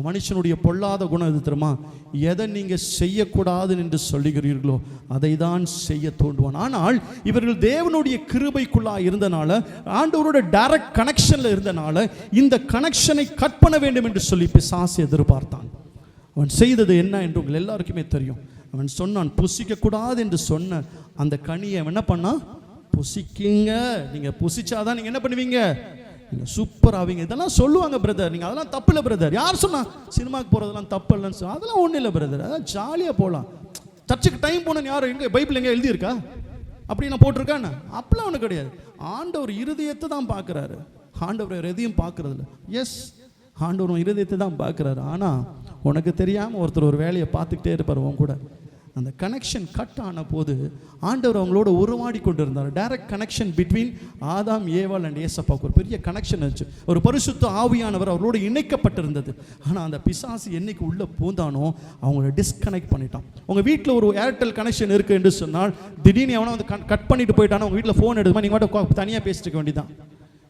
மனுஷனுடைய பொல்லாத குணம் எது தெரியுமா, எதை நீங்கள் செய்யக்கூடாது என்று சொல்லுகிறீர்களோ அதை தான் செய்ய தோன்றுவான். ஆனால் இவர்கள் தேவனுடைய கிருபைக்குள்ளாக இருந்தனால, ஆண்டவரோட டைரக்ட் கனெக்ஷனில் இருந்தனால இந்த கனெக்ஷனை கட் பண்ண வேண்டும் என்று சொல்லி பிசாசு எதிர்பார்த்தான். அவன் செய்தது என்ன என்று உங்கள் எல்லாருக்குமே தெரியும். அவன் சொன்னான், புசிக்கக்கூடாது என்று சொன்ன அந்த கனியை என்ன பண்ணா, புசிக்கிங்க, நீங்கள் புசிச்சாதான் நீங்கள் என்ன பண்ணுவீங்க, நீங்கள் சூப்பர் ஆவீங்க. இதெல்லாம் சொல்லுவாங்க பிரதர், நீங்கள் அதெல்லாம் தப்பு இல்லை பிரதர். யார் சொன்னா சினிமாவுக்கு போகிறதெல்லாம் தப்பு இல்லைன்னு சொன்னால் அதெல்லாம் ஒன்றும் இல்லை பிரதர், அதான் ஜாலியாக போகலாம். சர்ச்சுக்கு டைம் போனேன்னு யாரும் எங்கே பைபிள் எங்கே எழுதியிருக்கா, அப்படி நான் போட்டிருக்கேன், அப்படிலாம் ஒன்றும் கிடையாது. ஆண்டவர் இருதயத்தை தான் பார்க்குறாரு, ஆண்டவர் எதையும் பார்க்குறதில்ல. எஸ், ஆண்டவர் இருதயத்தை தான் பார்க்குறாரு. ஆனால் உனக்கு தெரியாமல் ஒருத்தர் ஒரு வேலையை பார்த்துக்கிட்டே இருப்பார் உன் கூட. அந்த கனெக்ஷன் கட் ஆன போது ஆண்டவர் அவங்களோட உருவாடி கொண்டு இருந்தார். டைரக்ட் கனெக்ஷன் பிட்வீன் ஆதாம் ஏவாள் அண்ட் ஏசப்பாவுக்கு ஒரு பெரிய கனெக்ஷன் இருந்துச்சு. ஒரு பரிசுத்த ஆவியானவர் அவரோடு இணைக்கப்பட்டிருந்தது. ஆனால் அந்த பிசாசு என்னைக்கு உள்ளே பூந்தானோ அவங்கள டிஸ்கனெக்ட் பண்ணிட்டான். உங்கள் வீட்டில் ஒரு ஏர்டெல் கனெக்ஷன் இருக்குது என்று சொன்னால் திடீர்னு அவனை வந்து கட் பண்ணிட்டு போயிட்டானா உங்கள் வீட்டில் ஃபோன் எடுக்குமா, நீங்கள் மட்டும் தனியாக பேசிட்டு இருக்க வேண்டியதான்.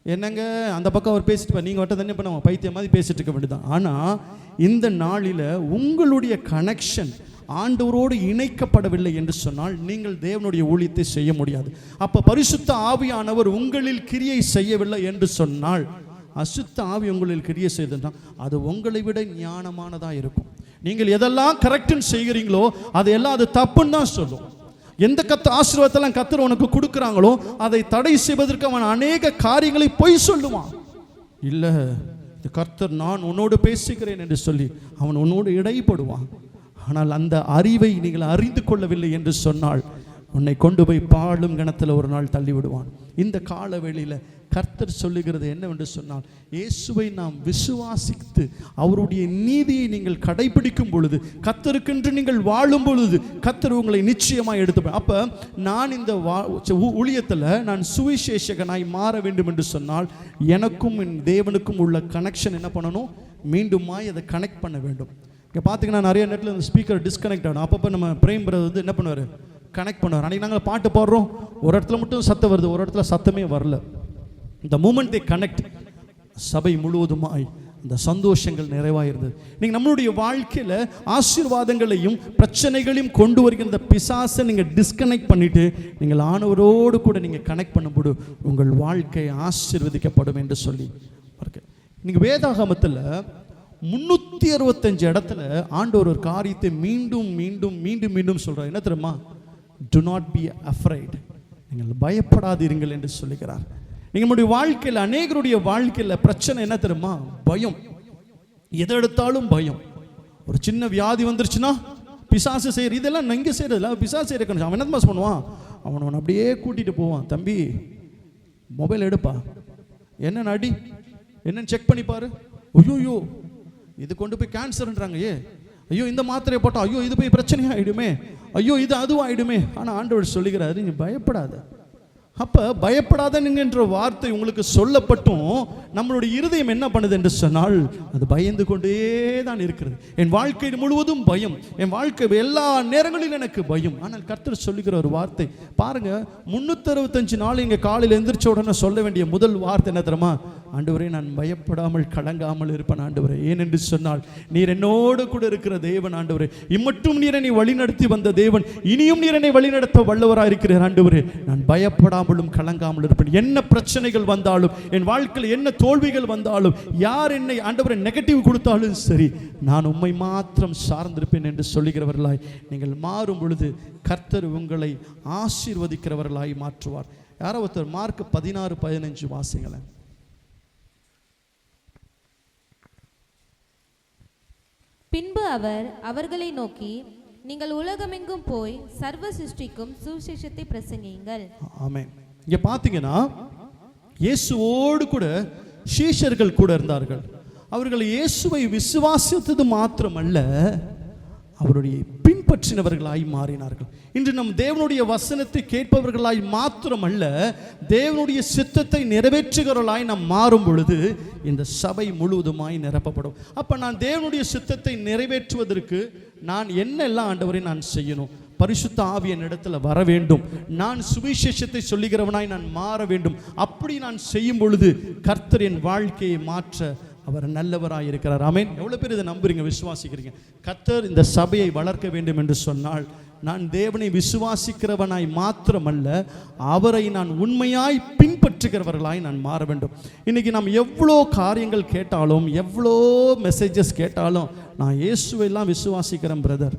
என்னங்க அந்த பக்கம் அவர் பேசிட்டு நீங்கள் மட்டும் தனியாக பண்ண பைத்தியம் மாதிரி பேசிட்டு இருக்க வேண்டியதான். ஆனால் இந்த நாளில் உங்களுடைய கனெக்ஷன் ஆண்டவரோடு இணைக்கப்படவில்லை என்று சொன்னால் நீங்கள் தேவனுடைய ஊழியத்தை செய்ய முடியாது. அப்போ பரிசுத்த ஆவியானவர் உங்களில் கிரியை செய்யவில்லை என்று சொன்னால், அசுத்த ஆவி உங்களில் கிரியை செய்தால் அது உங்களை விட ஞானமானதாக இருக்கும். நீங்கள் எதெல்லாம் கரெக்ட்னு செய்கிறீங்களோ அதையெல்லாம் அது தப்புன்னு தான் சொல்லும். எந்த ஆசீர்வாதத்தெல்லாம் கர்த்தர் உனக்கு கொடுக்குறாங்களோ அதை தடை செய்வதற்கு அவன் அநேக காரியங்களை பொய் சொல்லுவான். இல்லை, கர்த்தர் நான் உன்னோடு பேசுகிறேன் என்று சொல்லி அவன் உன்னோடு இடைப்படுவான். ஆனால் அந்த அறிவை நீங்கள் அறிந்து கொள்ளவில்லை என்று சொன்னால் உன்னை கொண்டு போய் பாழும் கணத்தில் ஒரு நாள் தள்ளி விடுவான். இந்த கால வேளையில் கர்த்தர் சொல்லுகிறது என்னவென்று சொன்னால், இயேசுவை நாம் விசுவாசித்து அவருடைய நீதியை நீங்கள் கடைபிடிக்கும் பொழுது, கர்த்தருக்கென்று நீங்கள் வாழும் பொழுது கர்த்தர் உங்களை நிச்சயமாக எடுத்து. அப்போ நான் இந்த ஊழியத்தில் நான் சுவிசேஷகனாய் மாற வேண்டும் என்று சொன்னால் எனக்கும் என் தேவனுக்கும் உள்ள கனெக்ஷன் என்ன பண்ணணும்? மீண்டுமாய் அதை கனெக்ட் பண்ண வேண்டும். இங்கே பார்த்தீங்கன்னா நிறைய நேரத்தில் இந்த ஸ்பீக்கர் டிஸ்கனெக்ட் ஆகணும். அப்பப்போ நம்ம பிரேம் பிரதர் வந்து என்ன பண்ணுவார்? கனெக்ட் பண்ணுவார். அன்றைக்கி நாங்கள் பாட்டு பாடுறோம், ஒரு இடத்துல மட்டும் சத்தம் வருது, ஒரு இடத்துல சத்தமே வரல. இந்த மூமெண்ட் தே கனெக்ட், சபை முழுவதுமாய் அந்த சந்தோஷங்கள் நிறைவாக இருந்தது. நீங்கள் நம்மளுடைய வாழ்க்கையில் ஆசீர்வாதங்களையும் பிரச்சனைகளையும் கொண்டு வருகிற பிசாசை நீங்கள் டிஸ்கனெக்ட் பண்ணிவிட்டு நீங்கள் ஆண்டவரோடு கூட நீங்கள் கனெக்ட் பண்ணும்போது உங்கள் வாழ்க்கை ஆசீர்வதிக்கப்படும் என்று சொல்லி நீங்கள் வேதாகமத்தில் 365 இடத்துல ஆண்டவர் ஒரு காரியத்தை மீண்டும் மீண்டும் மீண்டும் மீண்டும் சொல்கிறார். என்ன தெரியுமா? டு நாட் பி அஃப்ரைட், நீங்கள் பயப்படாதீர்கள் என்று சொல்லுகிறார். நீங்கள் நம்முடைய வாழ்க்கையில் அநேகருடைய வாழ்க்கையில் பிரச்சனை என்ன தெரியுமா? பயம். எதை எடுத்தாலும் பயம். ஒரு சின்ன வியாதி வந்துருச்சுன்னா பிசாசு செய்கிற இதெல்லாம் நங்க செய்கிறதில்ல, பிசாசு செய்கிற அவன் என்ன பண்ணுவான்? அவனை அப்படியே கூட்டிகிட்டு போவான். தம்பி மொபைல் எடுப்பா, என்ன நடி என்னன்னு செக் பண்ணி பாரு. ஐயோ இது கொண்டு போய் கேன்சர்ன்றாங்க, ஐயோ இந்த மாத்திரையை போட்டா ஐயோ இது போய் பிரச்சனையாயிடுமே, ஐயோ இது அதுவாயிடுமே. ஆனால் ஆண்டவர் சொல்லுகிறாரு, நீ பயப்படாத. அப்போ பயப்படாதனுங்கன்ற வார்த்தை உங்களுக்கு சொல்லப்பட்டும் நம்மளுடைய இருதயம் என்ன பண்ணுது என்று சொன்னால் அது பயந்து கொண்டே தான் இருக்கிறது. என் வாழ்க்கை முழுவதும் பயம், என் வாழ்க்கை எல்லா நேரங்களிலும் எனக்கு பயம். ஆனால் கர்த்தர் சொல்லுகிற ஒரு வார்த்தை பாருங்க, 365 நாள் இங்கே காலையில் எந்திரிச்ச உடனே சொல்ல வேண்டிய முதல் வார்த்தை என்ன தெரியுமா? ஆண்டவரே நான் பயப்படாமல் கலங்காமல் இருப்பேன் ஆண்டவரே. ஏனென்று சொன்னால் நீர் என்னோடு கூட இருக்கிற தேவன் ஆண்டவரே. இம்மட்டும் நீர் என்னை வழிநடத்தி வந்த தேவன், இனியும் நீர் என்னை வழிநடத்த வல்லவராக இருக்கிறார் ஆண்டவரே. நான் பயப்படாமலும் கலங்காமல் இருப்பேன். என்ன பிரச்சனைகள் வந்தாலும், என் வாழ்க்கையில் என்ன தோல்விகள் வந்தாலும், யார் என்னை ஆண்டவரை நெகட்டிவ் கொடுத்தாலும் சரி, நான் உம்மை மாத்திரம் சார்ந்திருப்பேன் என்று சொல்லுகிறவர்களாய் நீங்கள் மாறும் பொழுது கர்த்தர் உங்களை ஆசீர்வதிக்கிறவர்களாய் மாற்றுவார். யாரோ ஒருத்தர் மார்க் 16:15 வாசிங்களேன். பின்பு அவர் அவர்களை நோக்கி, நீங்கள் உலகமெங்கும் போய் சர்வ சிருஷ்டிக்கும் சுவிசேஷத்தை பிரசங்கியுங்கள். ஆமென். இங்க பாத்தீங்கன்னா இயேசுவோடு கூட சீஷர்கள் கூட இருந்தார்கள். அவர்கள் இயேசுவை விசுவாசித்தது மாத்திரமல்ல, அவருடைய பின்பற்றினவர்களாய் மாறினார்கள். இன்று நம் தேவனுடைய வசனத்தை கேட்பவர்களாய் மாத்திரமல்ல, தேவனுடைய சித்தத்தை நிறைவேற்றுகிறவர்களாய் நாம் மாறும் பொழுது இந்த சபை முழுவதுமாய் நிரப்பப்படும். அப்ப நான் தேவனுடைய சித்தத்தை நிறைவேற்றுவதற்கு நான் என்னெல்லாம் ஆண்டவரை நான் செய்யணும்? பரிசுத்த ஆவி என்னிடத்துல வர வேண்டும். நான் சுவிசேஷத்தை சொல்லுகிறவனாய் நான் மாற வேண்டும். அப்படி நான் செய்யும் பொழுது கர்த்தர் என் வாழ்க்கையை மாற்ற அவர் நல்லவராய் இருக்கிறார். ஆமென். எவ்வளவு பேர் இதை நம்புறீங்க, விசுவாசிக்கிறீங்க? கர்த்தர் இந்த சபையை வளர்க்க வேண்டும் என்று சொன்னால் நான் தேவனை விசுவாசிக்கிறவனாய் மாத்திரமல்ல, அவரை நான் உண்மையாய் பின்பற்றுகிறவர்களாய் நான் மாற வேண்டும். இன்னைக்கு நாம் எவ்வளோ காரியங்கள் கேட்டாலும், எவ்வளோ மெசேஜஸ் கேட்டாலும், நான் இயேசுவெல்லாம் விசுவாசிக்கிறேன் பிரதர்,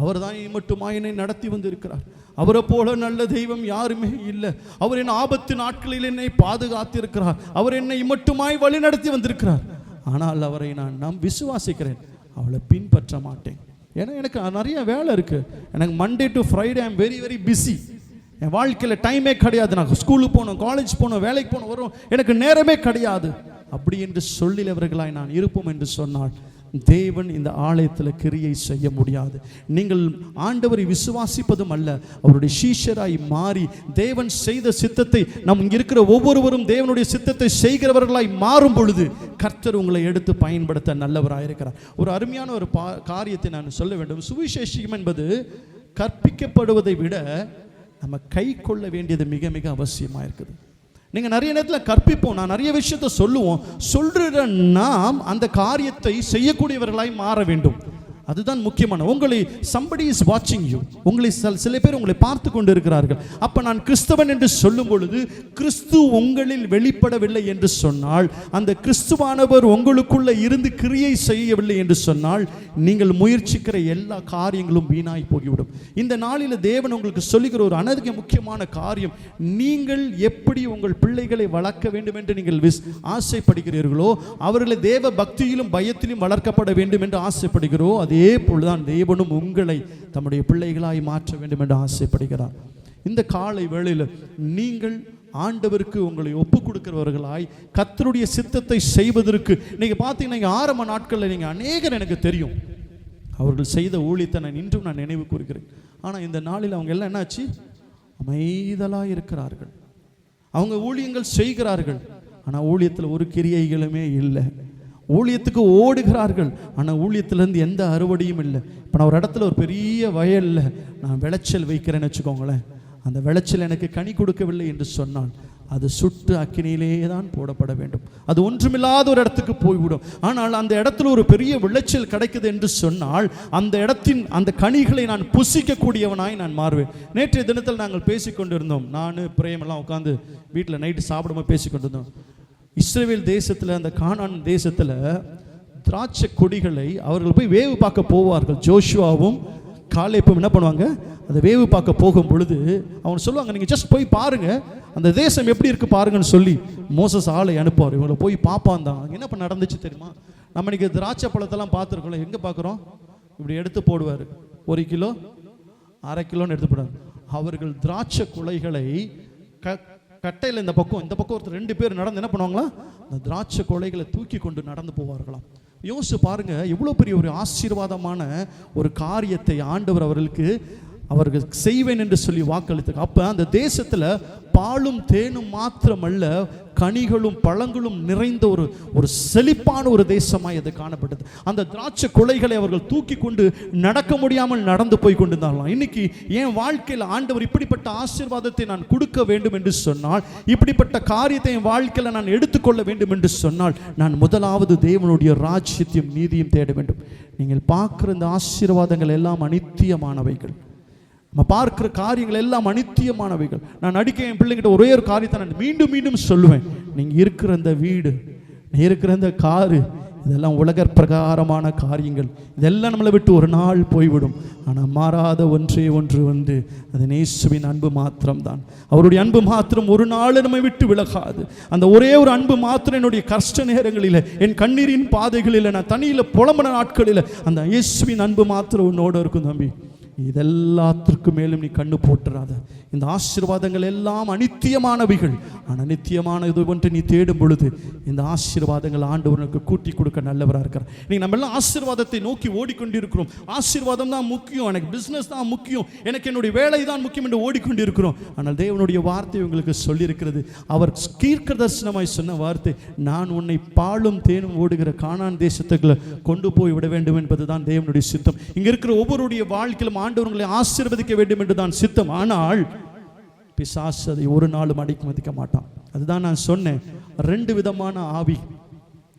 அவர் தான் மட்டுமா என்னை நடத்தி வந்திருக்கிறார், அவரை போல நல்ல தெய்வம் யாருமே இல்லை, அவர் என் ஆபத்து நாட்களில் என்னை பாதுகாத்திருக்கிறார், அவர் என்னை மட்டுமாய் வழி நடத்தி வந்திருக்கிறார். ஆனால் அவரை நான் விசுவாசிக்கிறேன், அவளை பின்பற்ற மாட்டேன். ஏன்னா எனக்கு நிறைய வேலை இருக்குது. எனக்கு Monday to Friday I am very very busy. என் வாழ்க்கையில் டைமே கிடையாது. நான் ஸ்கூலுக்கு போகணும், காலேஜ் போகணும், வேலைக்கு போகணும், வரும், எனக்கு நேரமே கிடையாது. அப்படி என்று சொல்லியவர்களாய் நான் இருப்போம் என்று சொன்னால் தேவன் இந்த ஆலயத்தில் கிரியை செய்ய முடியாது. நீங்கள் ஆண்டவரை விசுவாசிப்பதும் அல்ல, அவருடைய சீஷராய் மாறி தேவன் செய்த சித்தத்தை, நாம் இங்கே இருக்கிற ஒவ்வொருவரும் தேவனுடைய சித்தத்தை செய்கிறவர்களாய் மாறும் பொழுது கர்த்தர் உங்களை எடுத்து பயன்படுத்த நல்லவராக இருக்கிறார். ஒரு அருமையான ஒரு காரியத்தை நான் சொல்ல வேண்டும். சுவிசேஷம் என்பது கற்பிக்கப்படுவதை விட நம்ம கை கொள்ள வேண்டியது மிக மிக அவசியமாக இருக்குது. நீங்கள் நிறைய நேரத்தில் கற்பிப்போம், நான் நிறைய விஷயத்தை சொல்லுவோம், சொல்கிற நாம் அந்த காரியத்தை செய்யக்கூடியவர்களாய் மாற வேண்டும். அதுதான் முக்கியமான. உங்களை somebody is watching you, உங்களை சில பேர் உங்களை பார்த்து கொண்டு இருக்கிறார்கள். அப்ப நான் கிறிஸ்தவன் என்று சொல்லும் பொழுது கிறிஸ்து உங்களில் வெளிப்படவில்லை என்று சொன்னால், அந்த கிறிஸ்துவானவர் உங்களுக்குள்ள இருந்து கிரியை செய்யவில்லை என்று சொன்னால், நீங்கள் முயற்சிக்கிற எல்லா காரியங்களும் வீணாய் போய்விடும். இந்த நாளில் தேவன் உங்களுக்கு சொல்லுகிற ஒரு அனதிக முக்கியமான காரியம், நீங்கள் எப்படி உங்கள் பிள்ளைகளை வளர்க்க வேண்டும் என்று நீங்கள் ஆசைப்படுகிறீர்களோ, அவர்களை தேவ பக்தியிலும் பயத்திலும் வளர்க்கப்பட வேண்டும் என்று ஆசைப்படுகிறோ, அதே போலதான் தேவனும் உங்களை தம்முடைய பிள்ளைகளாய் மாற்ற வேண்டும் என்று ஆசைப்படுகிறார். இந்த காலை வேளையில் நீங்கள் ஆண்டவருக்கு உங்களை ஒப்பு கொடுக்கிறவர்களாய் கர்த்தருடைய சித்தத்தை செய்வதற்கு நீங்க பார்த்தீங்கன்னா, ஆரம்ப நாட்களில் நீங்க அநேகர் எனக்கு தெரியும், அவர்கள் செய்த ஊழியத்தை நான் இன்றும் நான் நினைவு கூறுகிறேன். ஆனால் இந்த நாளில் அவங்க எல்லாம் என்னாச்சு? அமைதலாக இருக்கிறார்கள். அவங்க ஊழியங்கள் செய்கிறார்கள், ஆனால் ஊழியத்தில் ஒரு கிரியைகளுமே இல்லை. ஊழியத்துக்கு ஓடுகிறார்கள், ஆனால் ஊழியத்திலேருந்து எந்த அறுவடையும் இல்லை. இப்போ நான் ஒரு இடத்துல ஒரு பெரிய வயலில் நான் விளைச்சல் வைக்கிறேன்னு வச்சுக்கோங்களேன், அந்த விளைச்சல் எனக்கு கனி கொடுக்கவில்லை என்று சொன்னால், அது சுட்டு அக்கினியிலே தான் போடப்பட வேண்டும். அது ஒன்றுமில்லாத ஒரு இடத்துக்கு போய்விடும். ஆனால் அந்த இடத்துல ஒரு பெரிய விளைச்சல் கிடைக்குது என்று சொன்னால், அந்த இடத்தின் அந்த கனிகளை நான் புசிக்கக்கூடியவனாய் நான் மாறுவேன். நேற்றைய தினத்தில் நாங்கள் பேசிக்கொண்டிருந்தோம், நான் பிரேமெல்லாம் உட்காந்து வீட்டில் நைட்டு சாப்பிடாம பேசிக்கொண்டிருந்தோம். இஸ்ரவேல் தேசத்தில், அந்த கானான் தேசத்தில் திராட்சை கொடிகளை அவர்கள் போய் வேவு பார்க்க போவார்கள். ஜோஷுவாவும் காலேப்பும் என்ன பண்ணுவாங்க? அதை வேவு பார்க்க போகும் பொழுது அவங்க சொல்லுவாங்க, நீங்கள் ஜஸ்ட் போய் பாருங்க, அந்த தேசம் எப்படி இருக்கு பாருங்கன்னு சொல்லி மோசஸ் ஆளை அனுப்புவார். இவங்களை போய் பார்ப்பான் தான். என்ன பண்ண நடந்துச்சு தெரியுமா? நம்ம இன்னைக்கு திராட்சை பழத்தெல்லாம் பார்த்துருக்கோம், எங்கே பார்க்குறோம்? இப்படி எடுத்து போடுவார், 1 கிலோ 1/2 கிலோன்னு எடுத்து போடுவார். அவர்கள் திராட்சை குலைகளை கட்டையில் இந்த பக்கம் ஒருத்தர் 2 பேர் நடந்து என்ன பண்ணுவாங்களா? அந்த திராட்சை கொலைகளை தூக்கி கொண்டு நடந்து போவார்களாம். யோசிச்சு பாருங்க, எவ்வளோ பெரிய ஒரு ஆசீர்வாதமான ஒரு காரியத்தை ஆண்டவர் அவர்கள் செய்வேன் என்று சொல்லி வாக்களித்தார். அப்போ அந்த தேசத்தில் பாலும் தேனும் மாத்திரமல்ல, கனிகளும் பழங்களும் நிறைந்த ஒரு செழிப்பான ஒரு தேசமாய் அது காணப்பட்டது. அந்த திராட்சை கொலைகளை அவர்கள் தூக்கி கொண்டு நடக்க முடியாமல் நடந்து போய் கொண்டிருந்தார்களாம். இன்னைக்கு என் வாழ்க்கையில் ஆண்டவர் இப்படிப்பட்ட ஆசீர்வாதத்தை நான் கொடுக்க வேண்டும் என்று சொன்னால், இப்படிப்பட்ட காரியத்தை என் வாழ்க்கையில் நான் எடுத்துக்கொள்ள வேண்டும் என்று சொன்னால், நான் முதலாவது தேவனுடைய ராஜ்யத்தையும் நீதியும் தேட வேண்டும். நீங்கள் பார்க்குற இந்த ஆசீர்வாதங்கள் எல்லாம் அநித்தியமானவைகள். நம்ம பார்க்கிற காரியங்கள் எல்லாம் அநித்தியமானவைகள். நான் அடிக்க என் பிள்ளைங்கிட்ட ஒரே ஒரு காரியத்தை நான் மீண்டும் மீண்டும் சொல்லுவேன், நீங்கள் இருக்கிற இந்த வீடு, நீ இருக்கிற இந்த காரு, இதெல்லாம் உலக பிரகாரமான காரியங்கள். இதெல்லாம் நம்மளை விட்டு ஒரு நாள் போய்விடும். ஆனால் மாறாத ஒன்றே ஒன்று வந்து, அது இயேசுவின் அன்பு மாத்திரம்தான். அவருடைய அன்பு மாத்திரம் ஒரு நாள் நம்மை விட்டு விலகாது. அந்த ஒரே ஒரு அன்பு மாத்திரம் என்னுடைய கஷ்ட நேரங்களில், என் கண்ணீரின் பாதைகளில், நான் தனியில் புலம்புன நாட்களில், அந்த இயேசுவின் அன்பு மாத்திரம் உன்னோடு இருக்கும் தம்பி. இதெல்லாத்திற்கும் மேலும் நீ கண்ணு போட்டுறாத. இந்த ஆசீர்வாதங்கள் எல்லாம் அநித்தியமானவைகள். ஆனால் நித்தியமான இது ஒன்று நீ தேடும் பொழுது, இந்த ஆசீர்வாதங்கள் ஆண்டவனுக்கு கூட்டி கொடுக்க நல்லவராக இருக்கிறார். நீ நம்ம எல்லாம் ஆசீர்வாதத்தை நோக்கி ஓடிக்கொண்டிருக்கிறோம். ஆசீர்வாதம் தான் முக்கியம், எனக்கு பிஸ்னஸ் தான் முக்கியம், எனக்கு என்னுடைய வேலை தான் முக்கியம் என்று ஓடிக்கொண்டிருக்கிறோம். ஆனால் தேவனுடைய வார்த்தை உங்களுக்கு சொல்லியிருக்கிறது. அவர் தீர்க்கதரிசனமாய் சொன்ன வார்த்தை, நான் உன்னை பாலும் தேனும் ஓடுகிற கானான் தேசத்துக்குள்ள கொண்டு போய் விட வேண்டும் என்பதுதான் தேவனுடைய சித்தம். இங்க இருக்கிற ஒவ்வொருடைய வாழ்க்கையிலும் ஆண்டவர்களை ஆசீர்வதிக்க வேண்டும் என்றுதான் சித்தம். ஆனால் பிசாசு அதை ஒரு நாளும் அடிக்க மாட்டான். அதுதான் நான் சொன்னேன், 2 விதமான ஆவி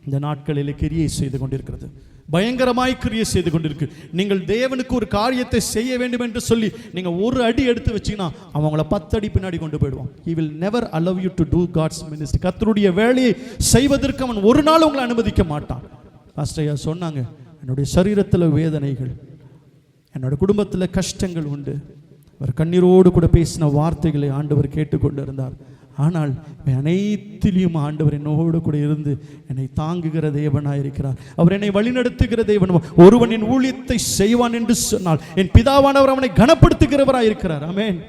இந்த நாட்களில் கிரியை செய்து கொண்டிருக்கிறது. பயங்கரமாய் கிரியை செய்து கொண்டிருக்கு. நீங்கள் தேவனுக்கு ஒரு காரியத்தை செய்ய வேண்டும் என்று சொல்லி நீங்க ஒரு அடி எடுத்து வச்சீங்கன்னா, அவங்கள 10 அடி பின்னாடி கொண்டு போயிடுவான். He will never allow you to do God's ministry. கர்த்தருடைய வேலையை செய்வதற்கு அவன் ஒரு நாள் உங்களை அனுமதிக்க மாட்டான். பாஸ்டர் சொன்னாங்க, என்னுடைய சரீரத்தில் வேதனைகள், என்னோட குடும்பத்தில் கஷ்டங்கள் உண்டு. அவர் கண்ணீரோடு கூட பேசின வார்த்தைகளை ஆண்டவர் கேட்டுக்கொண்டு இருந்தார். ஆனால் அனைத்திலையும் ஆண்டவர் என்னோடு கூட இருந்து என்னை தாங்குகிற தேவனாயிருக்கிறார். அவர் என்னை வழிநடத்துகிற தேவன். ஒருவன் என் ஊழியத்தை செய்வான் என்று சொன்னால், என் பிதாவானவர் அவனை கனப்படுத்துகிறவராயிருக்கிறார். ஆமென்.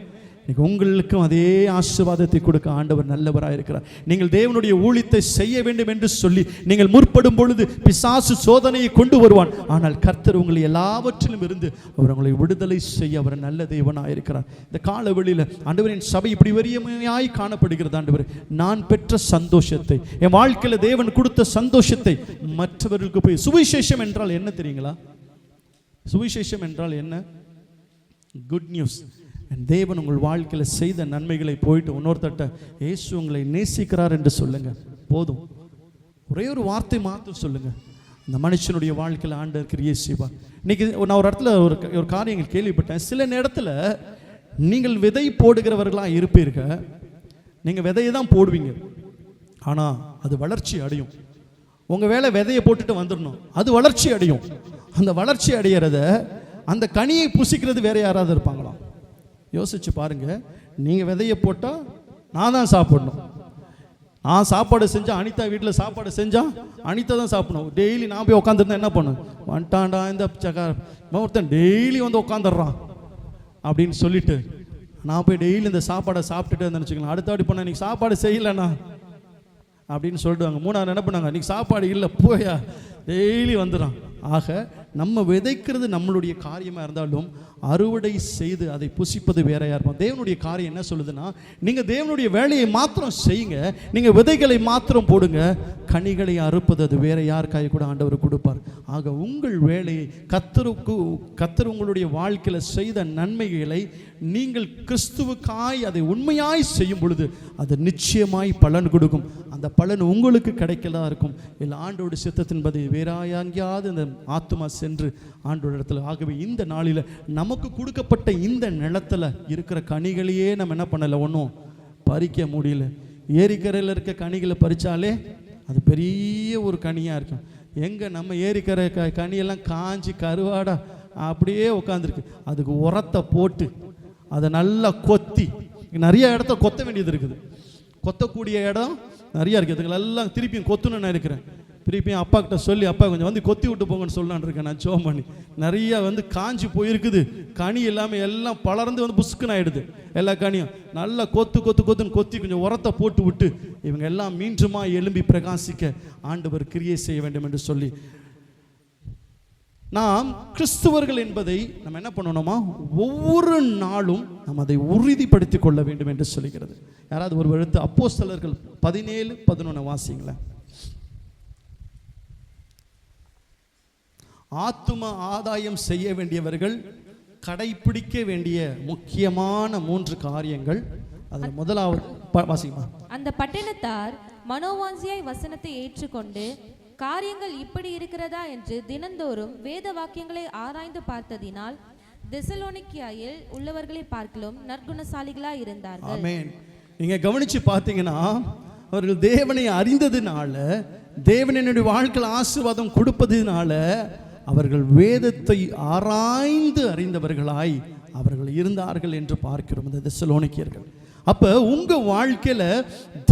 உங்களுக்கும் அதே ஆசீர்வாதத்தை கொடுக்க ஆண்டவர் நல்லவராக இருக்கிறார். நீங்கள் தேவனுடைய ஊழியத்தை செய்ய வேண்டும் என்று சொல்லி நீங்கள் முற்படும் பொழுது பிசாசு சோதனையை கொண்டு வருவான். ஆனால் கர்த்தர் உங்களை எல்லாவற்றிலும் இருந்து அவர் உங்களை விடுதலை செய்ய அவர் நல்ல தேவனாக இருக்கிறார். இந்த காலவெளியில் ஆண்டவரின் சபை இப்படி வரியமையாய் காணப்படுகிறது. ஆண்டவர், நான் பெற்ற சந்தோஷத்தை, என் வாழ்க்கையில் தேவன் கொடுத்த சந்தோஷத்தை மற்றவர்களுக்கு போய், சுவிசேஷம் என்றால் என்ன தெரியுங்களா? சுவிசேஷம் என்றால் என்ன? Good news. தேவன் உங்கள் வாழ்க்கையில் செய்த நன்மைகளை போயிட்டு இன்னொருத்தட்ட இயேசு உங்களை நேசிக்கிறார் என்று சொல்லுங்க. போதும், ஒரே ஒரு வார்த்தை மாற்ற சொல்லுங்க. இந்த மனுஷனுடைய வாழ்க்கையில் ஆண்டவர் கிரியை செய்வார். இன்னைக்கு நான் ஒரு இடத்துல ஒரு காரியங்கள் கேள்விப்பட்டேன். சில நேரத்தில் நீங்கள் விதை போடுகிறவர்களாக இருப்பீர்கள். நீங்கள் விதையை தான் போடுவீங்க, ஆனால் அது வளர்ச்சி அடையும். உங்கள் வேலை விதையை போட்டுட்டு வந்துடணும், அது வளர்ச்சி அடையும். அந்த வளர்ச்சி அடைகிறத, அந்த கனியை புசிக்கிறது வேற யாராவது இருப்பாங்களாம்? யோசிச்சு பாருங்க. நீங்கள் விதையை போட்டால் நான் தான் சாப்பிடணும். நான் சாப்பாடு செஞ்சால், அனிதா வீட்டில் சாப்பாடு செஞ்சால் அனிதா தான் சாப்பிடணும். டெய்லி நான் போய் உட்காந்துருந்தேன் என்ன பண்ணும், வந்துட்டான்டா இந்த ஒருத்தன் டெய்லி வந்து உட்காந்துடுறான் அப்படின்னு சொல்லிட்டு நான் போய் டெய்லி இந்த சாப்பாடை சாப்பிட்டுட்டு இருந்தேன்னு வச்சுக்கலாம். அடுத்த வாட்டி போனால் இன்றைக்கி சாப்பாடு செய்யலைண்ணா அப்படின்னு சொல்லிடுவாங்க. மூணாவது என்ன பண்ணாங்க, இன்றைக்கி சாப்பாடு இல்லை போயா, டெய்லி வந்துடுறான். ஆக நம்ம விதைக்கிறது நம்மளுடைய காரியமாக இருந்தாலும் அறுவடை செய்து அதை புசிப்பது வேறையாக இருப்போம். தேவனுடைய காரியம் என்ன சொல்லுதுன்னா, நீங்கள் தேவனுடைய வேலையை மாத்திரம் செய்யுங்க, நீங்கள் விதைகளை மாத்திரம் போடுங்க, கனிகளை அறுப்பது அது வேற யார் காய் கூட ஆண்டவர் கொடுப்பார். ஆக உங்கள் வேலையை கர்த்தர் உங்களுடைய வாழ்க்கையில் செய்த நன்மைகளை நீங்கள் கிறிஸ்துவுக்காய் அதை உண்மையாய் செய்யும் பொழுது அது நிச்சயமாய் பலன் கொடுக்கும். அந்த பலன் உங்களுக்கு கிடைக்கலா இருக்கும். இல்லை ஆண்டோட சித்தத்தின்படி வேற எங்கேயாவது இந்த ஆத்துமா சென்று ஆண்டோட இடத்துல. ஆகவே இந்த நாளில் நமக்கு கொடுக்கப்பட்ட இந்த நிலத்தில் இருக்கிற கனிகளையே நம்ம என்ன பண்ணலை, ஒன்றும் பறிக்க முடியல. ஏரிக்கரையில் இருக்க கனிகளை பறித்தாலே அது பெரிய ஒரு கனியாக இருக்கும். எங்கே நம்ம ஏரிக்கரை கனியெல்லாம் காஞ்சி கருவாடா அப்படியே உட்காந்துருக்கு. அதுக்கு உரத்தை போட்டு அதை நல்லா கொத்தி, நிறைய இடத்த கொத்த வேண்டியது இருக்குது. கொத்தக்கூடிய இடம் நிறையா இருக்குது. அதுகளெல்லாம் திருப்பியும் கொத்தணும்னு நான் இருக்கிறேன். திருப்பியும் அப்பா கிட்ட சொல்லி, அப்பா கொஞ்சம் வந்து கொத்தி விட்டு போங்கன்னு சொல்லலான்னு இருக்கேன். நான் ஜோம் பண்ணி நிறையா வந்து காஞ்சி போயிருக்குது. கனி எல்லாமே எல்லாம் பலர்ந்து வந்து புஸ்குன்னு ஆகிடுது. எல்லா கனியும் நல்லா கொத்துன்னு கொத்தி கொஞ்சம் உரத்தை போட்டு விட்டு இவங்க எல்லாம் மீண்டுமா எழும்பி பிரகாசிக்க ஆண்டவர் கிரியை செய்ய வேண்டும் என்று சொல்லி, நாம் கிறிஸ்துவர்கள் என்பதை நம்ம என்ன பண்ணணுமா, ஒவ்வொரு நாளும் நாம் அதை உறுதிப்படுத்திக் கொள்ள வேண்டும் என்று சொல்லுகிறது. யாராவது ஒரு எழுத்து அப்போஸ்தலர்கள் 17:11 வாசிங்களேன். ஆத்தும ஆதாயம் செய்ய வேண்டியவர்கள் கடைபிடிக்க வேண்டிய முக்கியமான 3 காரியங்கள். அதுல முதலாவது வாசிமா. அந்த பட்டணத்தார் மனோவாஞ்சியாய் வசனத்தை ஏற்றுக்கொண்டு காரியங்கள் இப்படி இருக்கிறதா என்று தினந்தோறும் வேத வாக்கியங்களை ஆராய்ந்து பார்த்ததினால் தெசலோனிக்கேயில் உள்ளவர்களை பார்க்கலும் நற்குணசாலிகளாய் இருந்தார்கள். ஆமென். நீங்க கவனிச்சு பார்த்தீங்கன்னா, அவர்கள் தேவனை அறிந்ததுனால, தேவனுடைய வாழ்க்கையில் ஆசீர்வாதம் கொடுப்பதினால அவர்கள் வேதத்தை ஆராய்ந்து அறிந்தவர்களாய் அவர்கள் இருந்தார்கள் என்று பார்க்கிறோம் இந்த தெசலோனிக்கேயர்கள். அப்ப உங்க வாழ்க்கையில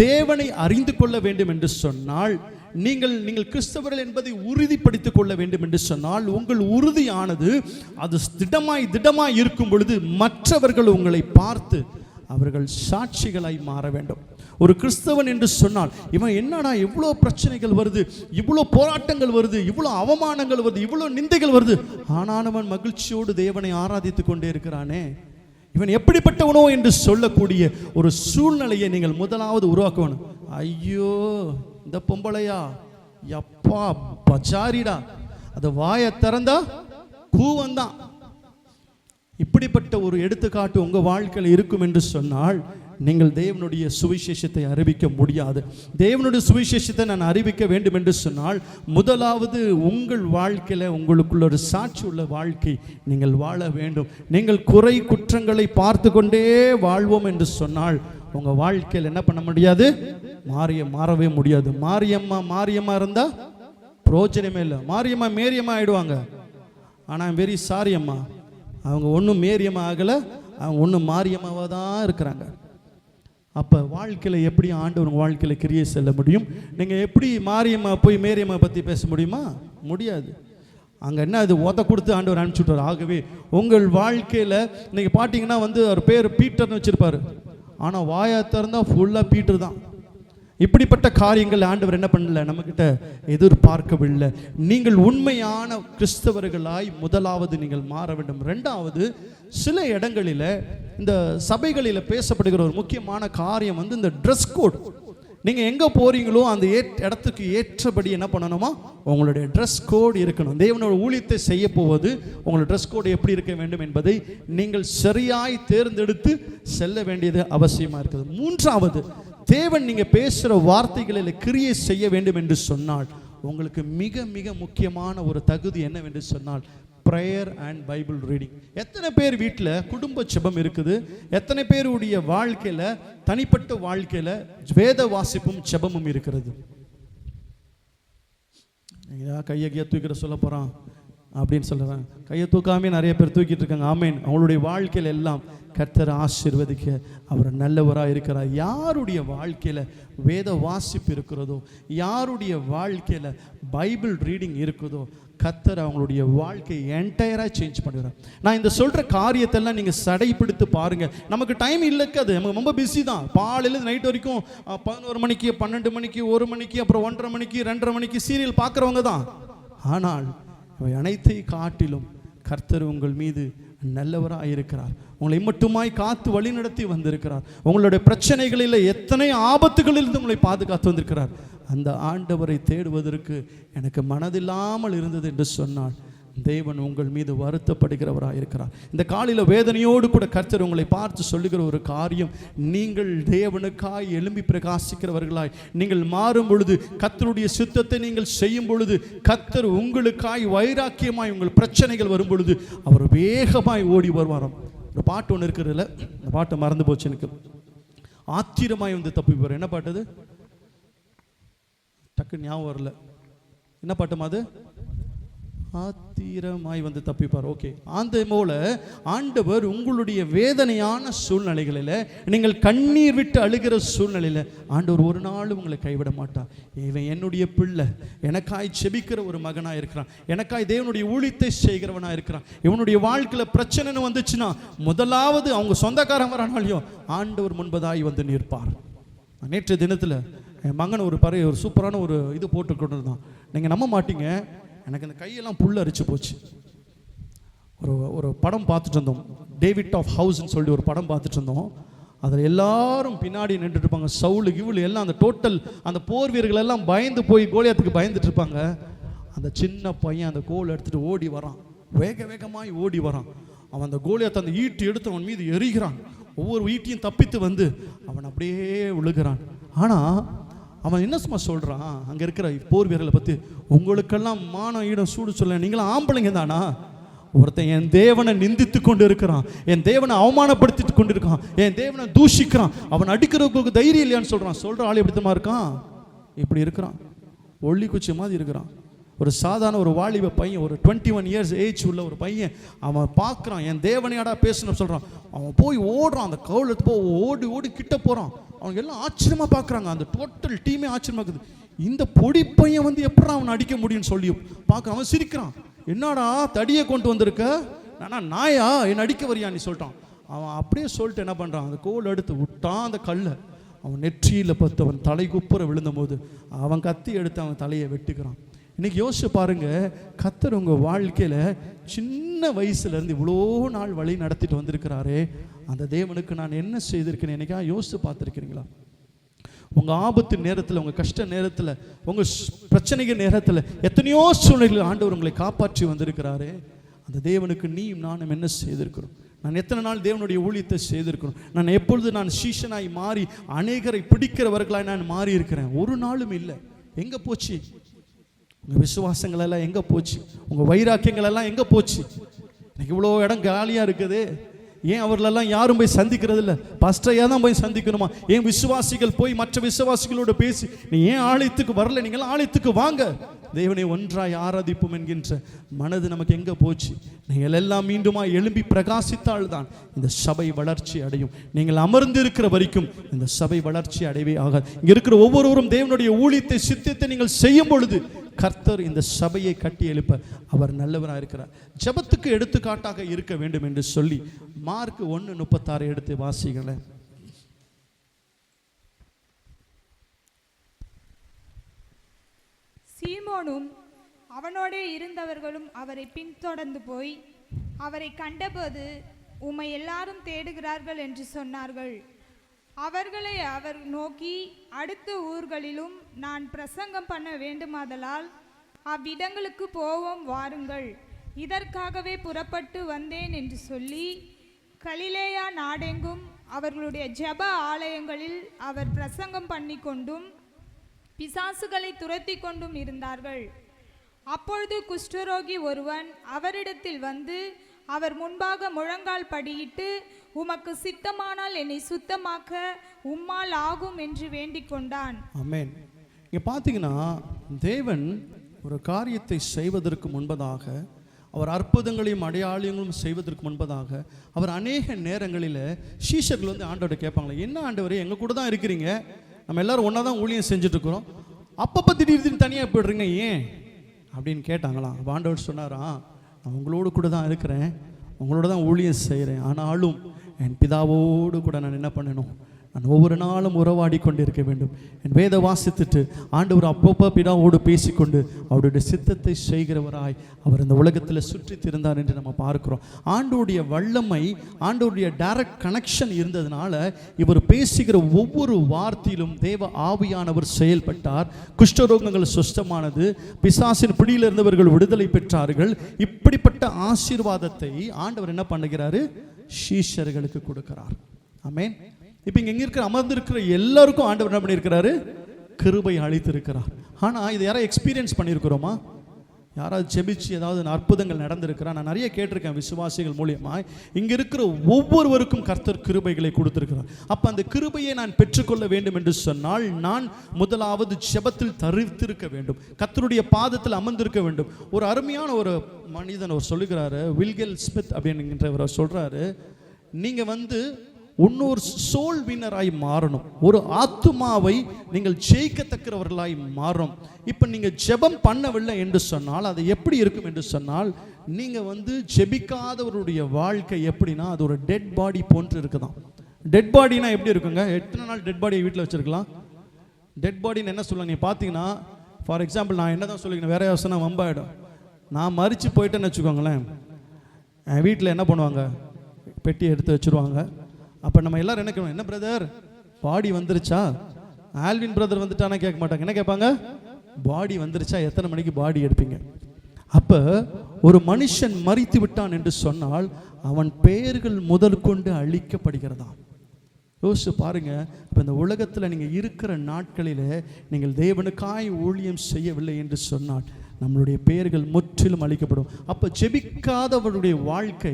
தேவனை அறிந்து கொள்ள வேண்டும் என்று சொன்னால், நீங்கள் கிறிஸ்தவர்கள் என்பதை உறுதிப்படுத்திக் கொள்ள வேண்டும் என்று சொன்னால், உங்கள் உறுதியானது அது திடமாய் இருக்கும் பொழுது மற்றவர்கள் உங்களை பார்த்து அவர்கள் சாட்சிகளாய் மாற வேண்டும். ஒரு கிறிஸ்தவன் என்று சொன்னால், இவன் என்னடா இவ்வளோ பிரச்சனைகள் வருது, இவ்வளோ போராட்டங்கள் வருது, இவ்வளோ அவமானங்கள் வருது, இவ்வளோ நிந்தைகள் வருது, ஆனானவன் மகிழ்ச்சியோடு தேவனை ஆராதித்துக் கொண்டே இருக்கிறானே, இவன் எப்படிப்பட்டவனோ என்று சொல்லக்கூடிய ஒரு சூழ்நிலையை நீங்கள் முதலாவது உருவாக்கணும். ஐயோ இந்த பொம்பளையா, எப்பா பச்சாரிடா, அது வாயை திறந்தா கூவந்தான். இப்படிப்பட்ட ஒரு எடுத்துக்காட்டு உங்க வாழ்க்கையில் இருக்கும் என்று சொன்னால், நீங்கள் தேவனுடைய சுவிசேஷத்தை அறிவிக்க முடியாது. தேவனுடைய சுவிசேஷத்தை நான் அறிவிக்க வேண்டும் என்று சொன்னால், முதலாவது உங்கள் வாழ்க்கையில் உங்களுக்குள்ள ஒரு சாட்சி உள்ள வாழ்க்கை நீங்கள் வாழ வேண்டும். நீங்கள் குறை குற்றங்களை பார்த்து கொண்டே வாழ்வோம் என்று சொன்னால் உங்கள் வாழ்க்கையில் என்ன பண்ண முடியாது, மாறவே முடியாது. மாரியம்மா இருந்தால் பிரோஜனமே இல்லை. மாரியம்மா மேரியம்மா ஆயிடுவாங்க. ஆனால் வெரி சாரி அம்மா, அவங்க ஒன்றும் மேரியம்மா ஆகலை, அவங்க ஒன்றும் மாரியம்மாவாக தான் இருக்கிறாங்க. அப்போ வாழ்க்கையில் எப்படி ஆண்டவர் உங்கள் வாழ்க்கையில் கிரியை செல்ல முடியும்? நீங்கள் எப்படி மாரியம்மா போய் மேரியம்மா பற்றி பேச முடியுமா? முடியாது. அங்கே என்ன அது உத கொடுத்து ஆண்டவர் அனுப்பிச்சுட்டார். ஆகவே உங்கள் வாழ்க்கையில் நீங்கள் பார்த்தீங்கன்னா வந்து அவர் பேர் பீட்டர்னு வச்சுருப்பார், ஆனால் வாயா திறந்தால் ஃபுல்லாக பீட்டர் தான். இப்படிப்பட்ட காரியங்கள் ஆண்டவர் என்ன பண்ணல, நம்மக்கிட்ட எதிர்பார்க்கவில்லை. நீங்கள் உண்மையான கிறிஸ்தவர்களாய் முதலாவது நீங்கள் மாற வேண்டும். ரெண்டாவது, சில இடங்களில் இந்த சபைகளில் பேசப்படுகிற ஒரு முக்கியமான காரியம் வந்து இந்த ட்ரெஸ் கோட். நீங்கள் எங்கே போகிறீங்களோ அந்த இடத்துக்கு ஏற்றபடி என்ன பண்ணணுமா, உங்களுடைய ட்ரெஸ் கோட் இருக்கணும். தேவனோட ஊழியத்தை செய்ய போவது உங்களோட ட்ரெஸ் கோடு எப்படி இருக்க வேண்டும் என்பதை நீங்கள் சரியாய் தேர்ந்தெடுத்து செல்ல வேண்டியது அவசியமாக இருக்குது. மூன்றாவது, தேவன் நீங்கள் பேசுகிற வார்த்தைகளில் கிரியை செய்ய வேண்டும் என்று சொன்னால் உங்களுக்கு மிக மிக முக்கியமான ஒரு தகுதி என்னவென்று சொன்னால் ப்ரேயர் அண்ட் பைபிள் ரீடிங். எத்தனை பேர் வீட்டில் குடும்ப ஜெபம் இருக்குது? எத்தனை பேருடைய வாழ்க்கையில், தனிப்பட்ட வாழ்க்கையில் வேத வாசிப்பும் ஜெபமும் இருக்கிறது? கையை தூக்கிற சொல்ல போகிறான் அப்படின்னு சொல்லுவேன். கையை தூக்காமே நிறைய பேர் தூக்கிட்டு இருக்காங்க. ஆமேன். அவங்களுடைய வாழ்க்கையில் எல்லாம் கர்த்தர் ஆசீர்வதிக்க அவர் நல்லவராக இருக்கிறார். யாருடைய வாழ்க்கையில் வேத வாசிப்பு இருக்கிறதோ, யாருடைய வாழ்க்கையில் பைபிள் ரீடிங் இருக்குதோ, கர்த்தர் அவங்களுடைய வாழ்க்கையை என்டையராக சேஞ்ச் பண்ணுறார். நான் இந்த சொல்கிற காரியத்தெல்லாம் நீங்கள் சடைப்பிடித்து பாருங்கள். நமக்கு டைம் இல்லைக்காது, நமக்கு ரொம்ப பிஸி தான். பாலில் நைட் வரைக்கும் 11 மணிக்கு, 12 மணிக்கு, 1 மணிக்கு, அப்புறம் 1:30 மணிக்கு, 2:30 மணிக்கு சீரியல் பார்க்குறவங்க தான். ஆனால் இவை அனைத்தை காட்டிலும் கர்த்தர் உங்கள் மீது நல்லவராக இருக்கிறார். உங்களை மட்டுமாய் காத்து வழி நடத்தி வந்திருக்கிறார். உங்களுடைய பிரச்சனைகளில் எத்தனை ஆபத்துகளிலிருந்து உங்களை பாதுகாத்து வந்திருக்கிறார். அந்த ஆண்டவரை தேடுவதற்கு எனக்கு மனதில்லாமல் இருந்தது என்று சொன்னால் தேவன் உங்கள் மீது வருத்தப்படுகிறவராக இருக்கிறார். இந்த காலையில் வேதனையோடு கூட கர்த்தர் உங்களை பார்த்து சொல்லுகிற ஒரு காரியம், நீங்கள் தேவனுக்காய் எழும்பி பிரகாசிக்கிறவர்களாய் நீங்கள் மாறும் பொழுது, கர்த்தருடைய சித்தத்தை நீங்கள் செய்யும் பொழுது, கர்த்தர் உங்களுக்காய் வைராக்கியமாய் உங்கள் பிரச்சனைகள் வரும் பொழுது அவர் வேகமாய் ஓடி வருவாராம். ஒரு பாட்டு ஒன்று இருக்கிறதுல, இந்த பாட்டை மறந்து போச்சு எனக்கு. ஆத்திரமாய் வந்து தப்பிப்பார். என்ன பாட்டு அது? டக்கு ஞாபகம் வரல. என்ன பாட்டுமா அது? ஆத்திரமாய் வந்து தப்பிப்பார். ஓகே. அந்த போல ஆண்டவர் உங்களுடைய வேதனையான சூழ்நிலைகளில், நீங்கள் கண்ணீர் விட்டு அழுகிற சூழ்நிலையில் ஆண்டவர் ஒரு நாள் உங்களை கைவிட மாட்டார். இவன் என்னுடைய பிள்ளை, எனக்காய் செபிக்கிற ஒரு மகனாக இருக்கிறான், எனக்காய் தேவனுடைய ஊழியத்தை செய்கிறவனாக இருக்கிறான். இவனுடைய வாழ்க்கையில் பிரச்சனைன்னு வந்துச்சுன்னா முதலாவது அவங்க சொந்தக்காரன் வரானாலையும் ஆண்டவர் முன்பதாய் வந்து நிற்பார். நேற்று தினத்தில் என் மகன் ஒரு சூப்பரான ஒரு இது போட்டு கொண்டு இருந்தான். நீங்கள் நம்ப மாட்டீங்க, எனக்கு இந்த கையெல்லாம் புல் அரிச்சு போச்சு. ஒரு படம் பார்த்துட்டு இருந்தோம், டேவிட் ஆஃப் ஹவுஸ்ன்னு சொல்லி ஒரு படம் பார்த்துட்டு இருந்தோம். அதில் எல்லாரும் பின்னாடி நின்றுட்டு இருப்பாங்க, சவுலு கிவுலு எல்லாம், அந்த டோட்டல் அந்த போர் வீரர்கள் எல்லாம் பயந்து போய் கோலியாத்துக்கு பயந்துட்டு இருப்பாங்க. அந்த சின்ன பையன் அந்த கோல் எடுத்துட்டு ஓடி வரான், வேகமாய் ஓடி வரான். அவன் அந்த கோலியாத்தை அந்த ஈட்டி எடுத்து அவன் மீது எறிகிறான். ஒவ்வொரு ஈட்டியும் தப்பித்து வந்து அவன் அப்படியே விழுகிறான். ஆனால் அவன் என்ன சும்மா சொல்கிறான், அங்கே இருக்கிற போர் வீரர்களை பற்றி, உங்களுக்கெல்லாம் மானம் ஈடம் சூடு சொல்ல, நீங்களாம் ஆம்பளைங்க தானா? ஒருத்தன் என் தேவனை நிந்தித்து கொண்டு இருக்கிறான், என் தேவனை அவமானப்படுத்திட்டு கொண்டு இருக்கான், என் தேவனை தூஷிக்கிறான், அவன் அடிக்கிறவங்களுக்கு தைரியம் இல்லையான்னு சொல்கிற ஆள் எப்படித்தமா இருக்கான்? இப்படி இருக்கிறான், ஒல்லி குச்சி மாதிரி இருக்கிறான். ஒரு சாதாரண ஒரு வாலிப பையன், ஒரு 21 இயர்ஸ் ஏஜ் உள்ள ஒரு பையன், அவன் பார்க்குறான், என் தேவனையாடா பேசணும்னு சொல்கிறான். அவன் போய் ஓடுறான், அந்த கவுலத்து போய் ஓடி கிட்ட போகிறான். அவங்க எல்லாம் ஆச்சரியமாக பார்க்குறாங்க, அந்த டோட்டல் டீமே ஆச்சரியமாக இருக்குது. இந்த பொடி பையன் வந்து எப்படி அவனை அடிக்க முடியும்னு சொல்லி பார்க்குறான். அவன் சிரிக்கிறான், என்னடா தடியை கொண்டு வந்திருக்க, நாயா என்னை அடிக்க வரியா நீ சொல்லிட்டான். அவன் அப்படியே சொல்லிட்டு என்ன பண்ணுறான், அந்த கோல் எடுத்து விட்டான். அந்த கல்லை அவன் நெற்றியில் பத்து அவன் தலை குப்புற விழுந்த போது அவன் கத்தி எடுத்து அவன் தலையை வெட்டுக்கிறான். இன்னைக்கு யோசிச்சு பாருங்க, கர்த்தர் உங்க வாழ்க்கையில சின்ன வயசுல இருந்து இவ்வளோ நாள் வழி நடத்திட்டு வந்திருக்கிறாரே, அந்த தேவனுக்கு நான் என்ன செய்திருக்கேன் என்னைக்கா யோசிச்சு பார்த்துருக்கிறீங்களா? உங்க ஆபத்து நேரத்தில், உங்க கஷ்ட நேரத்தில், உங்க பிரச்சனைகள் நேரத்தில் எத்தனையோ சூழ்நிலைகள் ஆண்டவர் உங்களை காப்பாற்றி வந்திருக்கிறாரே, அந்த தேவனுக்கு நீயும் நானும் என்ன செய்திருக்கிறோம்? நான் எத்தனை நாள் தேவனுடைய ஊழியத்தை செய்திருக்கிறோம்? நான் எப்பொழுது நான் சீஷனாய் மாறி அநேகரை பிடிக்கிறவர்களாய் நான் மாறி இருக்கிறேன்? ஒரு நாளும் இல்லை. எங்க போச்சு உங்கள் விசுவாசங்கள் எல்லாம்? எங்கே போச்சு உங்கள் வைராக்கியங்கள் எல்லாம்? எங்கே போச்சு? எனக்கு இவ்வளோ இடம் காலியாக இருக்குது. ஏன் அவர்களெல்லாம் யாரும் போய் சந்திக்கிறது இல்லை? பாஸ்டரையாக தான் போய் சந்திக்கணுமா? ஏன் விசுவாசிகள் போய் மற்ற விசுவாசிகளோடு பேசி, நீ ஏன் ஆலயத்துக்கு வரல? நீங்கள் ஆலயத்துக்கு வாங்க, தேவனை ஒன்றாய் ஆராதிப்போம் என்கின்ற மனது நமக்கு எங்கே போச்சு? நீங்கள் எல்லாம் மீண்டுமா எழும்பி பிரகாசித்தால் தான் இந்த சபை வளர்ச்சி அடையும். நீங்கள் அமர்ந்து இருக்கிற வரைக்கும் இந்த சபை வளர்ச்சி அடையவே ஆகாது. இங்கே இருக்கிற ஒவ்வொருவரும் தேவனுடைய ஊழியத்தை சித்தத்தை நீங்கள் செய்யும் பொழுது கர்த்தர் இந்த சபையை கட்டி எழுப்ப அவர் நல்லவராக இருக்கிறார். ஜெபத்துக்கு எடுத்துக்காட்டாக இருக்க வேண்டும் என்று சொல்லி மார்க் 1:36 எடுத்து வாசிங்களேன். சீமோனும் அவனோடே இருந்தவர்களும் அவரை பின்தொடர்ந்து போய் அவரை கண்டபோது, உம்மை எல்லாரும் தேடுகிறார்கள் என்று சொன்னார்கள். அவர்களை அவர் நோக்கி, அடுத்த ஊர்களிலும் நான் பிரசங்கம் பண்ண வேண்டுமாதலால் அவ்விடங்களுக்கு போவோம், வாருங்கள், இதற்காகவே புறப்பட்டு வந்தேன் என்று சொல்லி கலிலேயா நாடெங்கும் அவர்களுடைய ஜெப ஆலயங்களில் அவர் பிரசங்கம் பண்ணி கொண்டும் பிசாசுகளை துரத்தி கொண்டும் இருந்தார்கள். அப்பொழுது குஷ்டரோகி ஒருவன் அவரிடத்தில் வந்து அவர் முன்பாக முழங்கால் படியிட்டு, உமக்கு சித்தமானால் என்னை சுத்தமாக்க உம்மால் ஆகும் என்று வேண்டிக் கொண்டான். ஆமென். இங்கே பார்த்தீங்கன்னா, தேவன் ஒரு காரியத்தை செய்வதற்கு முன்பதாக, அவர் அற்புதங்களையும் அடையாளங்களும் செய்வதற்கு முன்பதாக, அவர் அநேக நேரங்களில் சீஷர்கள் வந்து ஆண்டவரை கேட்பாங்களே, என்ன ஆண்டவரே எங்கள் கூட தான் இருக்கிறீங்க, நம்ம எல்லாரும் ஒன்றா தான் ஊழியம் செஞ்சுட்டு இருக்கிறோம், அப்பப்போ திடீர்னு தனியாக போய்டுறீங்க ஏன் அப்படின்னு கேட்டாங்களாம். ஆண்டவர் சொன்னாராம், நான் உங்களோடு கூட தான் இருக்கிறேன், உங்களோட தான் ஊழியம் செய்கிறேன், ஆனாலும் என் பிதாவோடு கூட நான் என்ன பண்ணணும், நான் ஒவ்வொரு நாளும் உறவாடி கொண்டு இருக்க வேண்டும். என் வேத வாசித்துட்டு ஆண்டவர் அப்பப்போ பிதாவோடு பேசிக்கொண்டு அவருடைய சித்தத்தை செய்கிறவராய் அவர் இந்த உலகத்தில் சுற்றி திரிந்தார் என்று நம்ம பார்க்கிறோம். ஆண்டவருடைய வல்லமை, ஆண்டவருடைய டைரக்ட் கனெக்ஷன் இருந்ததுனால இவர் பேசுகிற ஒவ்வொரு வார்த்தையிலும் தேவ ஆவியானவர் செயல்பட்டார். குஷ்டரோகங்கள் சுஸ்தமானது, பிசாசின் பிடியில் இருந்தவர்கள் விடுதலை பெற்றார்கள். இப்படிப்பட்ட ஆசீர்வாதத்தை ஆண்டவர் என்ன பண்ணுகிறாரு, சீஷர்களுக்கு கொடுக்கிறார். ஆமென். இப்போ இங்கே இருக்கிற அமர்ந்திருக்கிற எல்லாருக்கும் ஆண்டவர் என்ன பண்ணியிருக்கிறாரு, கிருபை அளித்திருக்கிறார். ஆனால் இதை யாராவது எக்ஸ்பீரியன்ஸ் பண்ணியிருக்கிறோமா? யாராவது ஜெபிச்சு ஏதாவது அற்புதங்கள் நடந்திருக்கிறா? நான் நிறைய கேட்டிருக்கேன் விசுவாசிகள் மூலியமாக. இங்கே இருக்கிற ஒவ்வொருவருக்கும் கர்த்தர் கிருபைகளை கொடுத்திருக்கிறார். அப்போ அந்த கிருபையை நான் பெற்றுக்கொள்ள வேண்டும் என்று சொன்னால் நான் முதலாவது ஜெபத்தில் தரித்திருக்க வேண்டும், கர்த்தருடைய பாதத்தில் அமர்ந்திருக்க வேண்டும். ஒரு அருமையான ஒரு மனிதன் அவர் சொல்லுகிறாரு, வில்கெல் ஸ்மித் அப்படின்றவர் சொல்கிறாரு, நீங்கள் வந்து இன்னொரு சோல் வின்னராய் மாறணும், ஒரு ஆத்துமாவை நீங்கள் ஜெயிக்கத்தக்கிறவர்களாய் மாறும். இப்போ நீங்கள் ஜெபம் பண்ணவில்லை என்று சொன்னால் அது எப்படி இருக்கும் என்று சொன்னால், நீங்கள் வந்து ஜெபிக்காதவருடைய வாழ்க்கை எப்படின்னா அது ஒரு டெட் பாடி போன்று இருக்குதான். டெட் பாடினா எப்படி இருக்குங்க? எத்தனை நாள் டெட் பாடியை வீட்டில் வச்சுருக்கலாம்? டெட் பாடின்னு என்ன சொல்லலாம்? நீ பார்த்தீங்கன்னா, ஃபார் எக்ஸாம்பிள் நான் என்ன தான் சொல்லிக்கணும், வேற யோசனை வம்பாயிடும். நான் மறித்து போயிட்டேன்னு வச்சுக்கோங்களேன், என் வீட்டில் என்ன பண்ணுவாங்க, பெட்டி எடுத்து வச்சுருவாங்க. அப்போ நம்ம எல்லாரும் என்ன கேட்போம், என்ன பிரதர் பாடி வந்துருச்சா, ஆல்வின் பிரதர் வந்துட்டானா கேட்க மாட்டாங்க, என்ன கேட்பாங்க, பாடி வந்துருச்சா, எத்தனை மணிக்கு பாடி எடுப்பீங்க? அப்போ ஒரு மனுஷன் மரித்து விட்டான் என்று சொன்னால் அவன் பெயர்கள் முதல் கொண்டு அழிக்கப்படுகிறதா. யோசிச்சு பாருங்க. இப்போ இந்த உலகத்தில் நீங்கள் இருக்கிற நாட்களில் நீங்கள் தேவனுக்காய் ஊழியம் செய்யவில்லை என்று சொன்னால் நம்மளுடைய பெயர்கள் முற்றிலும் அளிக்கப்படும். அப்போ ஜெபிக்காதவருடைய வாழ்க்கை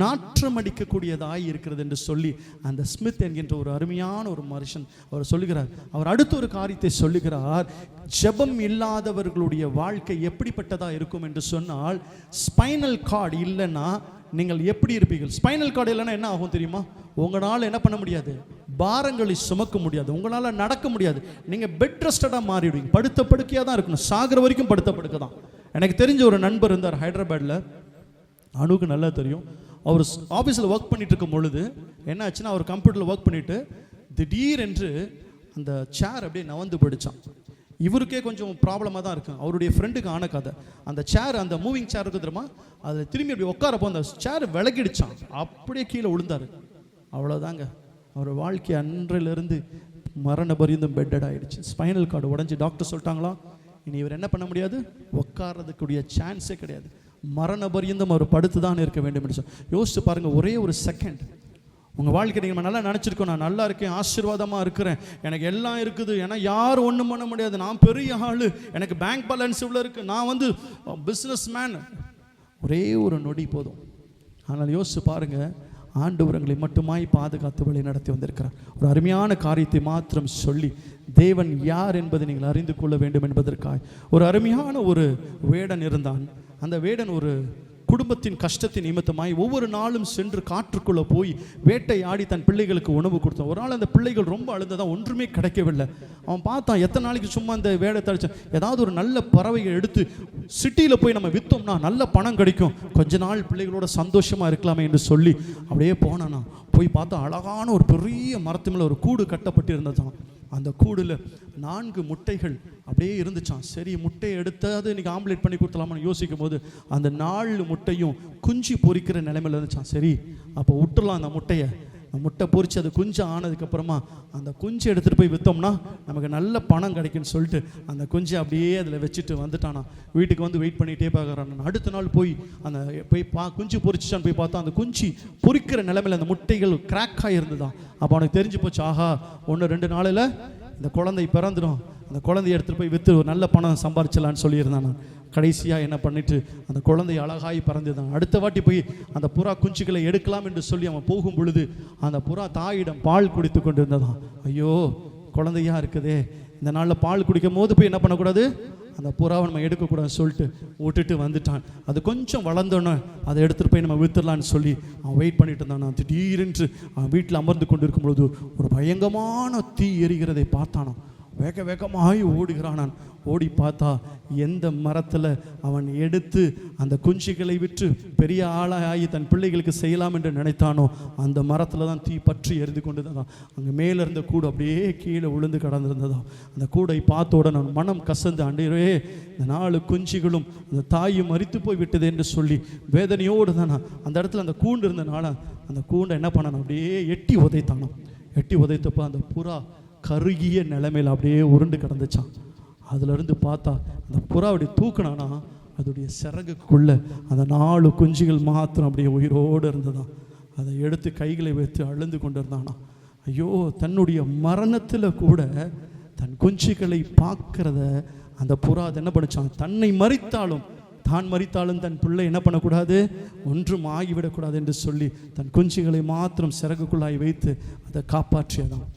நாற்றம் அடிக்கக்கூடியதாய் இருக்கிறது என்று சொல்லி அந்த ஸ்மித் என்கின்ற ஒரு அருமையான ஒரு மனுஷன் அவர் சொல்லுகிறார். அவர் அடுத்த ஒரு காரியத்தை சொல்லுகிறார், ஜெபம் இல்லாதவர்களுடைய வாழ்க்கை எப்படிப்பட்டதாக இருக்கும் என்று சொன்னால், ஸ்பைனல் கார்டு இல்லைன்னா நீங்கள் எப்படி இருப்பீர்கள்? ஸ்பைனல் கார்டு இல்லைன்னா என்ன ஆகும் தெரியுமா? உங்களால் என்ன பண்ண முடியாது, பாரங்களை சுமக்க முடியாது, உங்களால் நடக்க முடியாது, நீங்கள் பெட் ரெஸ்டடாக மாறிடுவீங்க, படுத்த படுக்கையாக தான் இருக்கணும், சாகிற வரைக்கும் படுத்த படுக்க தான். எனக்கு தெரிஞ்ச ஒரு நண்பர் இருந்தார் ஹைதராபாத்தில், அணுக்கு நல்லா தெரியும். அவர் ஆஃபீஸில் ஒர்க் பண்ணிட்டு இருக்கும் பொழுது என்ன ஆச்சுன்னா, அவர் கம்ப்யூட்டரில் ஒர்க் பண்ணிட்டு திடீரென்று அந்த சேர் அப்படியே நவந்து போயிடுச்சான். இவருக்கே கொஞ்சம் ப்ராப்ளமாக தான் இருக்கும். அவருடைய ஃப்ரெண்டுக்கு ஆன கதை, அந்த சேர், அந்த மூவிங் சேர் இருக்குது தெரியுமா, அதில் திரும்பி அப்படி உட்காரப்போ அந்த சேர் விலகிடுச்சான், அப்படியே கீழே விழுந்தார். அவ்வளோதாங்க, அவர் வாழ்க்கை அன்றிலிருந்து மரண பரியந்தம் பெட்டட் ஆகிடுச்சு. ஸ்பைனல் கார்டு உடஞ்சி டாக்டர் சொல்லிட்டாங்களா, இனி இவர் என்ன பண்ண முடியாது, உட்கார்றதுக்குரிய சான்ஸே கிடையாது, மரண பரியந்தம் அவர் படுத்து தான் இருக்க வேண்டும் என்று சொல்லி. யோசிச்சு பாருங்கள், ஒரே ஒரு செகண்ட் உங்கள் வாழ்க்கை நீங்கள் நல்லா நினச்சிருக்கோம், நான் நல்லா இருக்கேன், ஆசீர்வாதமாக இருக்கிறேன், எனக்கு எல்லாம் இருக்குது, ஏன்னா யாரும் ஒன்றும் பண்ண முடியாது, நான் பெரிய ஆள், எனக்கு பேங்க் பேலன்ஸ் இவ்வளோ இருக்குது, நான் வந்து பிஸ்னஸ் மேன், ஒரே ஒரு நொடி போதும். ஆனால் யோசிச்சு பாருங்கள், ஆண்டவர்களை மட்டுமாய் பாதுகாத்து வழி நடத்தி வந்திருக்கிறார். ஒரு அருமையான காரியத்தை மாத்திரம் சொல்லி தேவன் யார் என்பதை நீங்கள் அறிந்து கொள்ள வேண்டும் என்பதற்காக ஒரு அருமையான ஒரு வேடன் இருந்தான். அந்த வேடன் ஒரு குடும்பத்தின் கஷ்டத்தின் நிமித்தமாய் ஒவ்வொரு நாளும் சென்று காற்றுக்குள்ளே போய் வேட்டையாடி தன் பிள்ளைகளுக்கு உணவு கொடுத்தான். ஒரு நாள் அந்த பிள்ளைகள் ரொம்ப அழுந்ததான், ஒன்றுமே கிடைக்கவில்லை. அவன் பார்த்தான், எத்தனை நாளைக்கு சும்மா அந்த வேடை தடிச்சான், ஏதாவது ஒரு நல்ல பறவையை எடுத்து சிட்டியில் போய் நம்ம விற்றோம்னா நல்ல பணம் கிடைக்கும், கொஞ்ச நாள் பிள்ளைகளோட சந்தோஷமாக இருக்கலாமே என்று சொல்லி அப்படியே போனானா. போய் பார்த்தா அழகான ஒரு பெரிய மரத்து மேலே ஒரு கூடு கட்டப்பட்டு இருந்ததான். அந்த கூடில் 4 முட்டைகள் அப்படியே இருந்துச்சான். சரி, முட்டையை எடுத்தாது இன்றைக்கி ஆம்லேட் பண்ணி கொடுத்தலாமான்னு யோசிக்கும் போது அந்த 4 முட்டையும் குஞ்சு பொறிக்கிற நிலைமையில் இருந்துச்சான். சரி, அப்போ விட்டுலாம் அந்த முட்டையை. முட்டை பொறிச்சு அது குஞ்சு ஆனதுக்கப்புறமா அந்த குஞ்சு எடுத்துகிட்டு போய் விற்றோம்னா நமக்கு நல்ல பணம் கிடைக்குன்னு சொல்லிட்டு அந்த குஞ்சை அப்படியே அதில் வச்சுட்டு வந்துட்டானா. வீட்டுக்கு வந்து வெயிட் பண்ணிகிட்டே பார்க்குறான். அடுத்த நாள் போய் அந்த போய் குஞ்சு பொறிச்சிச்சான்னு போய் பார்த்தா அந்த குஞ்சு பொறிக்கிற நிலைமையில் அந்த முட்டைகள் கிராக் ஆகியிருந்துதான். அப்போ அவனுக்கு தெரிஞ்சு போச்சு, ஆஹா 1-2 நாளில் இந்த குழந்தை பிறந்துடும், அந்த குழந்தைய எடுத்துகிட்டு போய் விற்று ஒரு நல்ல பணம் சம்பாரிச்சலான்னு சொல்லியிருந்தான். நான் கடைசியாக என்ன பண்ணிட்டு அந்த குழந்தை அழகாய் பறந்துதான். அடுத்த வாட்டி போய் அந்த புறா குஞ்சுகளை எடுக்கலாம் என்று சொல்லி அவன் போகும் பொழுது அந்த புறா தாயிடம் பால் குடித்து கொண்டு இருந்ததான். ஐயோ குழந்தையா இருக்குதே, இந்த நாளில் பால் குடிக்கும் போது போய் என்ன பண்ணக்கூடாது, அந்த புறாவை நம்ம எடுக்கக்கூடாதுன்னு சொல்லிட்டு விட்டுட்டு வந்துட்டான். அது கொஞ்சம் வளர்ந்தோன்னே அதை எடுத்துகிட்டு போய் நம்ம விற்றுலான்னு சொல்லி அவன் வெயிட் பண்ணிட்டு இருந்தான். நான் திடீரென்று அவன் வீட்டில் அமர்ந்து கொண்டு இருக்கும் பொழுது ஒரு பயங்கரமான தீ எரிகிறதை பார்த்தானான். வேக வேகமாகி ஓடுகிறானான். ஓடி பார்த்தா எந்த மரத்தில் அவன் எடுத்து அந்த குஞ்சுகளை விற்று பெரிய ஆளாகி தன் பிள்ளைகளுக்கு செய்யலாம் என்று நினைத்தானோ அந்த மரத்தில் தான் தீ பற்றி எரிந்து கொண்டு தான் அங்கே மேலே இருந்த கூடு அப்படியே கீழே விழுந்து கடந்திருந்ததா. அந்த கூடை பார்த்த உடனே மனம் கசந்து, ஆண்டவரே இந்த 4 குஞ்சுகளும் அந்த தாயும் மரித்து போய் விட்டது என்று சொல்லி வேதனையோடு தானா அந்த இடத்துல அந்த கூண்டு இருந்தனால அந்த கூண்டை என்ன பண்ணான், அப்படியே எட்டி உதைத்தானோ. எட்டி உதைத்தப்போ அந்த புறா கருகிய நிலைமையில் அப்படியே உருண்டு கிடந்துச்சான். அதிலிருந்து பார்த்தா அந்த புறா அப்படி தூக்கினானா அதோடைய சிறகுக்குள்ள அந்த 4 குஞ்சுகள் மாத்திரம் அப்படியே உயிரோடு இருந்ததான். அதை எடுத்து கைகளை வைத்து அழுந்து கொண்டு இருந்தானா. ஐயோ, தன்னுடைய மரணத்தில் கூட தன் குஞ்சுகளை பார்க்கிறத அந்த புறா அதை என்ன பண்ணிச்சான், தன்னை மறித்தாலும் தான் மறித்தாலும் தன் பிள்ளை என்ன பண்ணக்கூடாது, ஒன்றும் ஆகிவிடக்கூடாது என்று சொல்லி தன் குஞ்சுகளை மாத்திரம் சிறகுக்குள்ளாய் வைத்து அதை காப்பாற்றியதான்.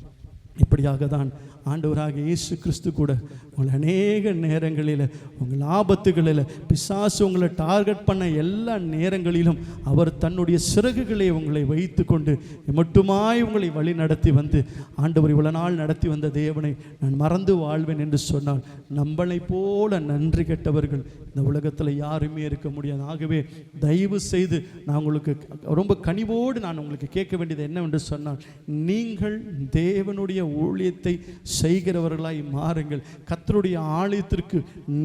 இப்படியாக தான் ஆண்டவராக இயேசு கிறிஸ்து கூட உங்களை அநேக நேரங்களில் உங்கள் ஆபத்துகளில் பிசாசு உங்களை டார்கெட் பண்ண எல்லா நேரங்களிலும் அவர் தன்னுடைய சிறகுகளை உங்களை வைத்து கொண்டு மட்டுமாய் உங்களை வழி நடத்தி வந்து ஆண்டவர் இவ்வளோ நாள் நடத்தி வந்த தேவனை நான் மறந்து வாழ்வேன் என்று சொன்னால் நம்மளை போல நன்றி கெட்டவர்கள் இந்த உலகத்தில் யாருமே இருக்க முடியாது. ஆகவே தயவு செய்து நான் உங்களுக்கு ரொம்ப கனிவோடு நான் உங்களுக்கு கேட்க வேண்டியது என்னவென்று சொன்னால், நீங்கள் தேவனுடைய ஊழியத்தை செய்கிறவர்களாய் மாறுங்கள். கர்த்தருடைய ஆலயத்திற்கு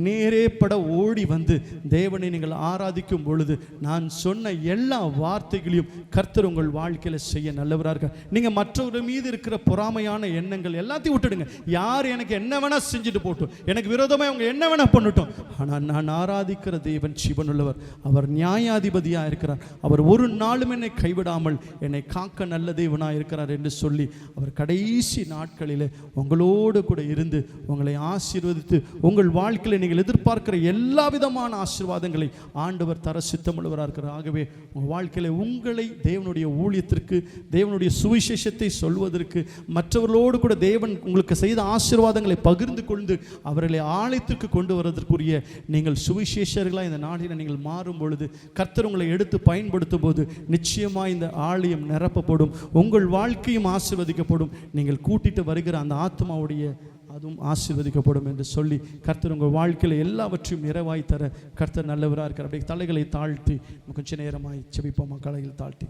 நேரே பட ஓடி வந்து தேவனை நீங்கள் ஆராதிக்கும் பொழுது நான் சொன்ன எல்லா வார்த்தைகளையும் கர்த்தர் உங்கள் வாழ்க்கையில் செய்ய நல்லவராக. நீங்கள் மற்றவர்கள் மீது இருக்கிற பொறாமையான எண்ணங்கள் எல்லாத்தையும் விட்டுடுங்க. யார் எனக்கு என்ன வேணா செஞ்சுட்டு போட்டோம், எனக்கு விரோதமாக அவங்க என்ன வேணா பண்ணட்டும், ஆனால் நான் ஆராதிக்கிற தேவன் ஜீவனுள்ளவர். அவர் நியாயாதிபதியாக இருக்கிறார். அவர் ஒரு நாளும் என்னை கைவிடாமல் என்னை காக்க நல்ல தேவனாக இருக்கிறார் என்று சொல்லி அவர் கடைசி நாட்களில் உங்களோடு கூட இருந்து உங்களை ஆசீர்வதித்து உங்கள் வாழ்க்கையில் நீங்கள் எதிர்பார்க்கிற எல்லா விதமான ஆசீர்வாதங்களை ஆண்டவர் தர சித்தமுள்ளவராக இருக்கிறார். ஆகவே உங்கள் வாழ்க்கையில் உங்களை தேவனுடைய ஊழியத்திற்கு, தேவனுடைய சுவிசேஷத்தை சொல்வதற்கு, மற்றவர்களோடு கூட தேவன் உங்களுக்கு செய்த ஆசீர்வாதங்களை பகிர்ந்து கொண்டு அவர்களை ஆலயத்திற்கு கொண்டு வருவதற்குரிய நீங்கள் சுவிசேஷர்களாக இந்த நாளில் நீங்கள் மாறும் பொழுது கர்த்தர் உங்களை எடுத்து பயன்படுத்தும் போது நிச்சயமாக இந்த ஆலயம் நிரப்பப்படும், உங்கள் வாழ்க்கையும் ஆசீர்வதிக்கப்படும், நீங்கள் கூட்டிட்டு வருகிற அந்த ஆத்மாவுடைய அதுவும் ஆசீர்வதிக்கப்படும் என்று சொல்லி கர்த்தர் உங்கள் வாழ்க்கையில் எல்லாவற்றையும் நிறைவாய் தர கர்த்தர் நல்லவராக இருக்கிறார். அப்படியே தலைகளை தாழ்த்தி கொஞ்ச நேரமாய் செபிப்போமா. தலைகளை தாழ்த்தி.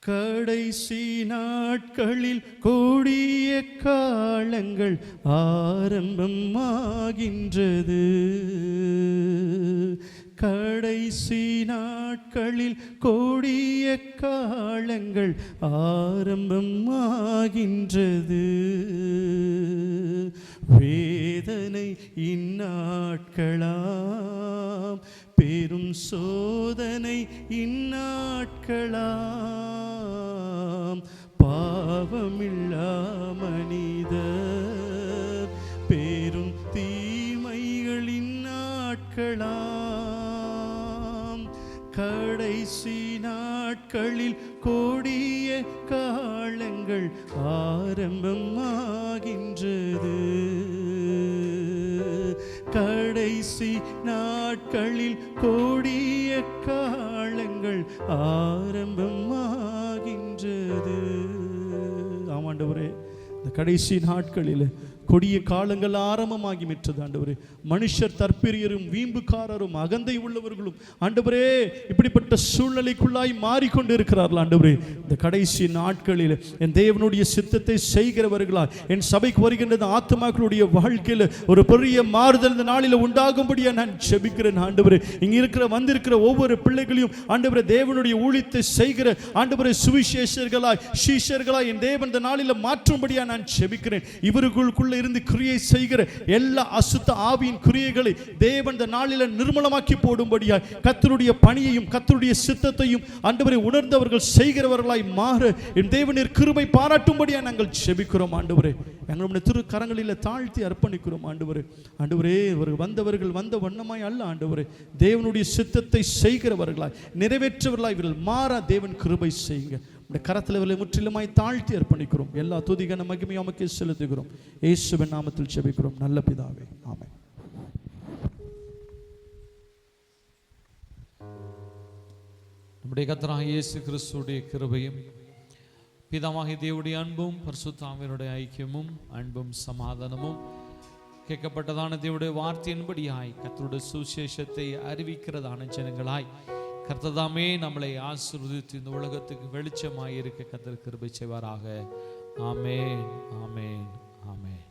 கடைசி நாட்களில் கூடிய காலங்கள் ஆரம்பமாகின்றது. கடைசி நாட்களில் கூடிய காலங்கள் ஆரம்பமாகின்றது. வேதனை இந்நாட்களாம், பெரும் சோதனை இந்நாட்களாம். பாவமில்லா மனிதர் பெரும் தீமைகளின் நாட்களாம். கடைசி நாட்களில் கொடிய காலங்கள் ஆரம்பமாகின்றது. கடைசி நாட்களில் கொடிய காலங்கள் ஆரம்பமாகின்றது. ஆமாண்டவரே, இந்த கடைசி நாட்களில் கொடிய காலங்கள் ஆரம்பமாகி விட்டது ஆண்டவரே. மனுஷர் தற்பிரியரும் வீம்புக்காரரும் அகந்தை உள்ளவர்களும் ஆண்டவரே இப்படிப்பட்ட சூழ்நிலைக்குள்ளாய் மாறிக்கொண்டு இருக்கிறார்கள் ஆண்டவரே. இந்த கடைசி நாட்களில் என் தேவனுடைய சித்தத்தை செய்கிறவர்களாய் என் சபைக்கு வருகின்றது ஆத்மாக்களுடைய வாழ்க்கையில் ஒரு பெரிய மாறுதல் இந்த நாளில் உண்டாகும்படியா நான் ஜெபிக்கிறேன் ஆண்டவரே. இங்க இருக்கிற வந்திருக்கிற ஒவ்வொரு பிள்ளைகளையும் ஆண்டவரே தேவனுடைய ஊழியத்தை செய்கிற ஆண்டவரே சுவிசேஷர்களாய் சீஷர்களாய் என் தேவன் இந்த நாளில் மாற்றும்படியா நான் ஜெபிக்கிறேன். இவர்களுக்குள்ள நமக்குள்ள இருந்து கிரியை செய்கிற எல்லா அசுத்த ஆவியின் கிரியைகளை தேவன் இந்த நாளில நிர்மலமாக்கி போடும்படியாய் கர்த்தருடைய பணியையும் கர்த்தருடைய சித்தத்தையும் ஆண்டவரை உணர்ந்தவர்கள் செய்கிறவர்களாய் மாற என் தேவனீர் கிருபை பாராட்டும்படியாய் நாங்கள் ஜெபிக்கிறோம் ஆண்டவரே. எங்களுடைய திரு கரங்களில் தாழ்த்தி அர்ப்பணிக்கிறோம் ஆண்டவரே. ஆண்டவரே, வந்தவர்கள் வந்த வண்ணமாய் அல்ல ஆண்டவரே, தேவனுடைய சித்தத்தை செய்கிறவர்களாய் நிறைவேற்றவர்களாய் இவர்கள் மாற தேவன் கிருபை செய்யுங்க. உடைய கரத்தில் இவர்களை முற்றிலுமாய் தாழ்த்தி அர்ப்பணிக்கிறோம். எல்லா துதிகன மகிமை உமக்கே செலுத்துகிறோம். இயேசுவின் நாமத்தில் ஜெபிக்கிறோம் நல்ல பிதாவே, ஆமென். நம்முடைய கர்த்தராகிய இயேசு கிறிஸ்துவுடைய கிருபையும் பிதாவாகிய தேவனுடைய அன்பும் பரிசுத்த ஆவியினுடைய ஐக்கியமும் அன்பும் சமாதானமும் கேட்கப்பட்டதான தேவனுடைய வார்த்தையின்படியாய் கர்த்தருடைய சுவிசேஷத்தை அறிவிக்கிறதான ஜனங்களாய் கர்த்ததாமே நம்மளை ஆசீர்வதித்து இந்த உலகத்துக்கு வெளிச்சமாய் இருக்க கர்த்தர் கிருபை செய்வாராக. ஆமென், ஆமென், ஆமென்.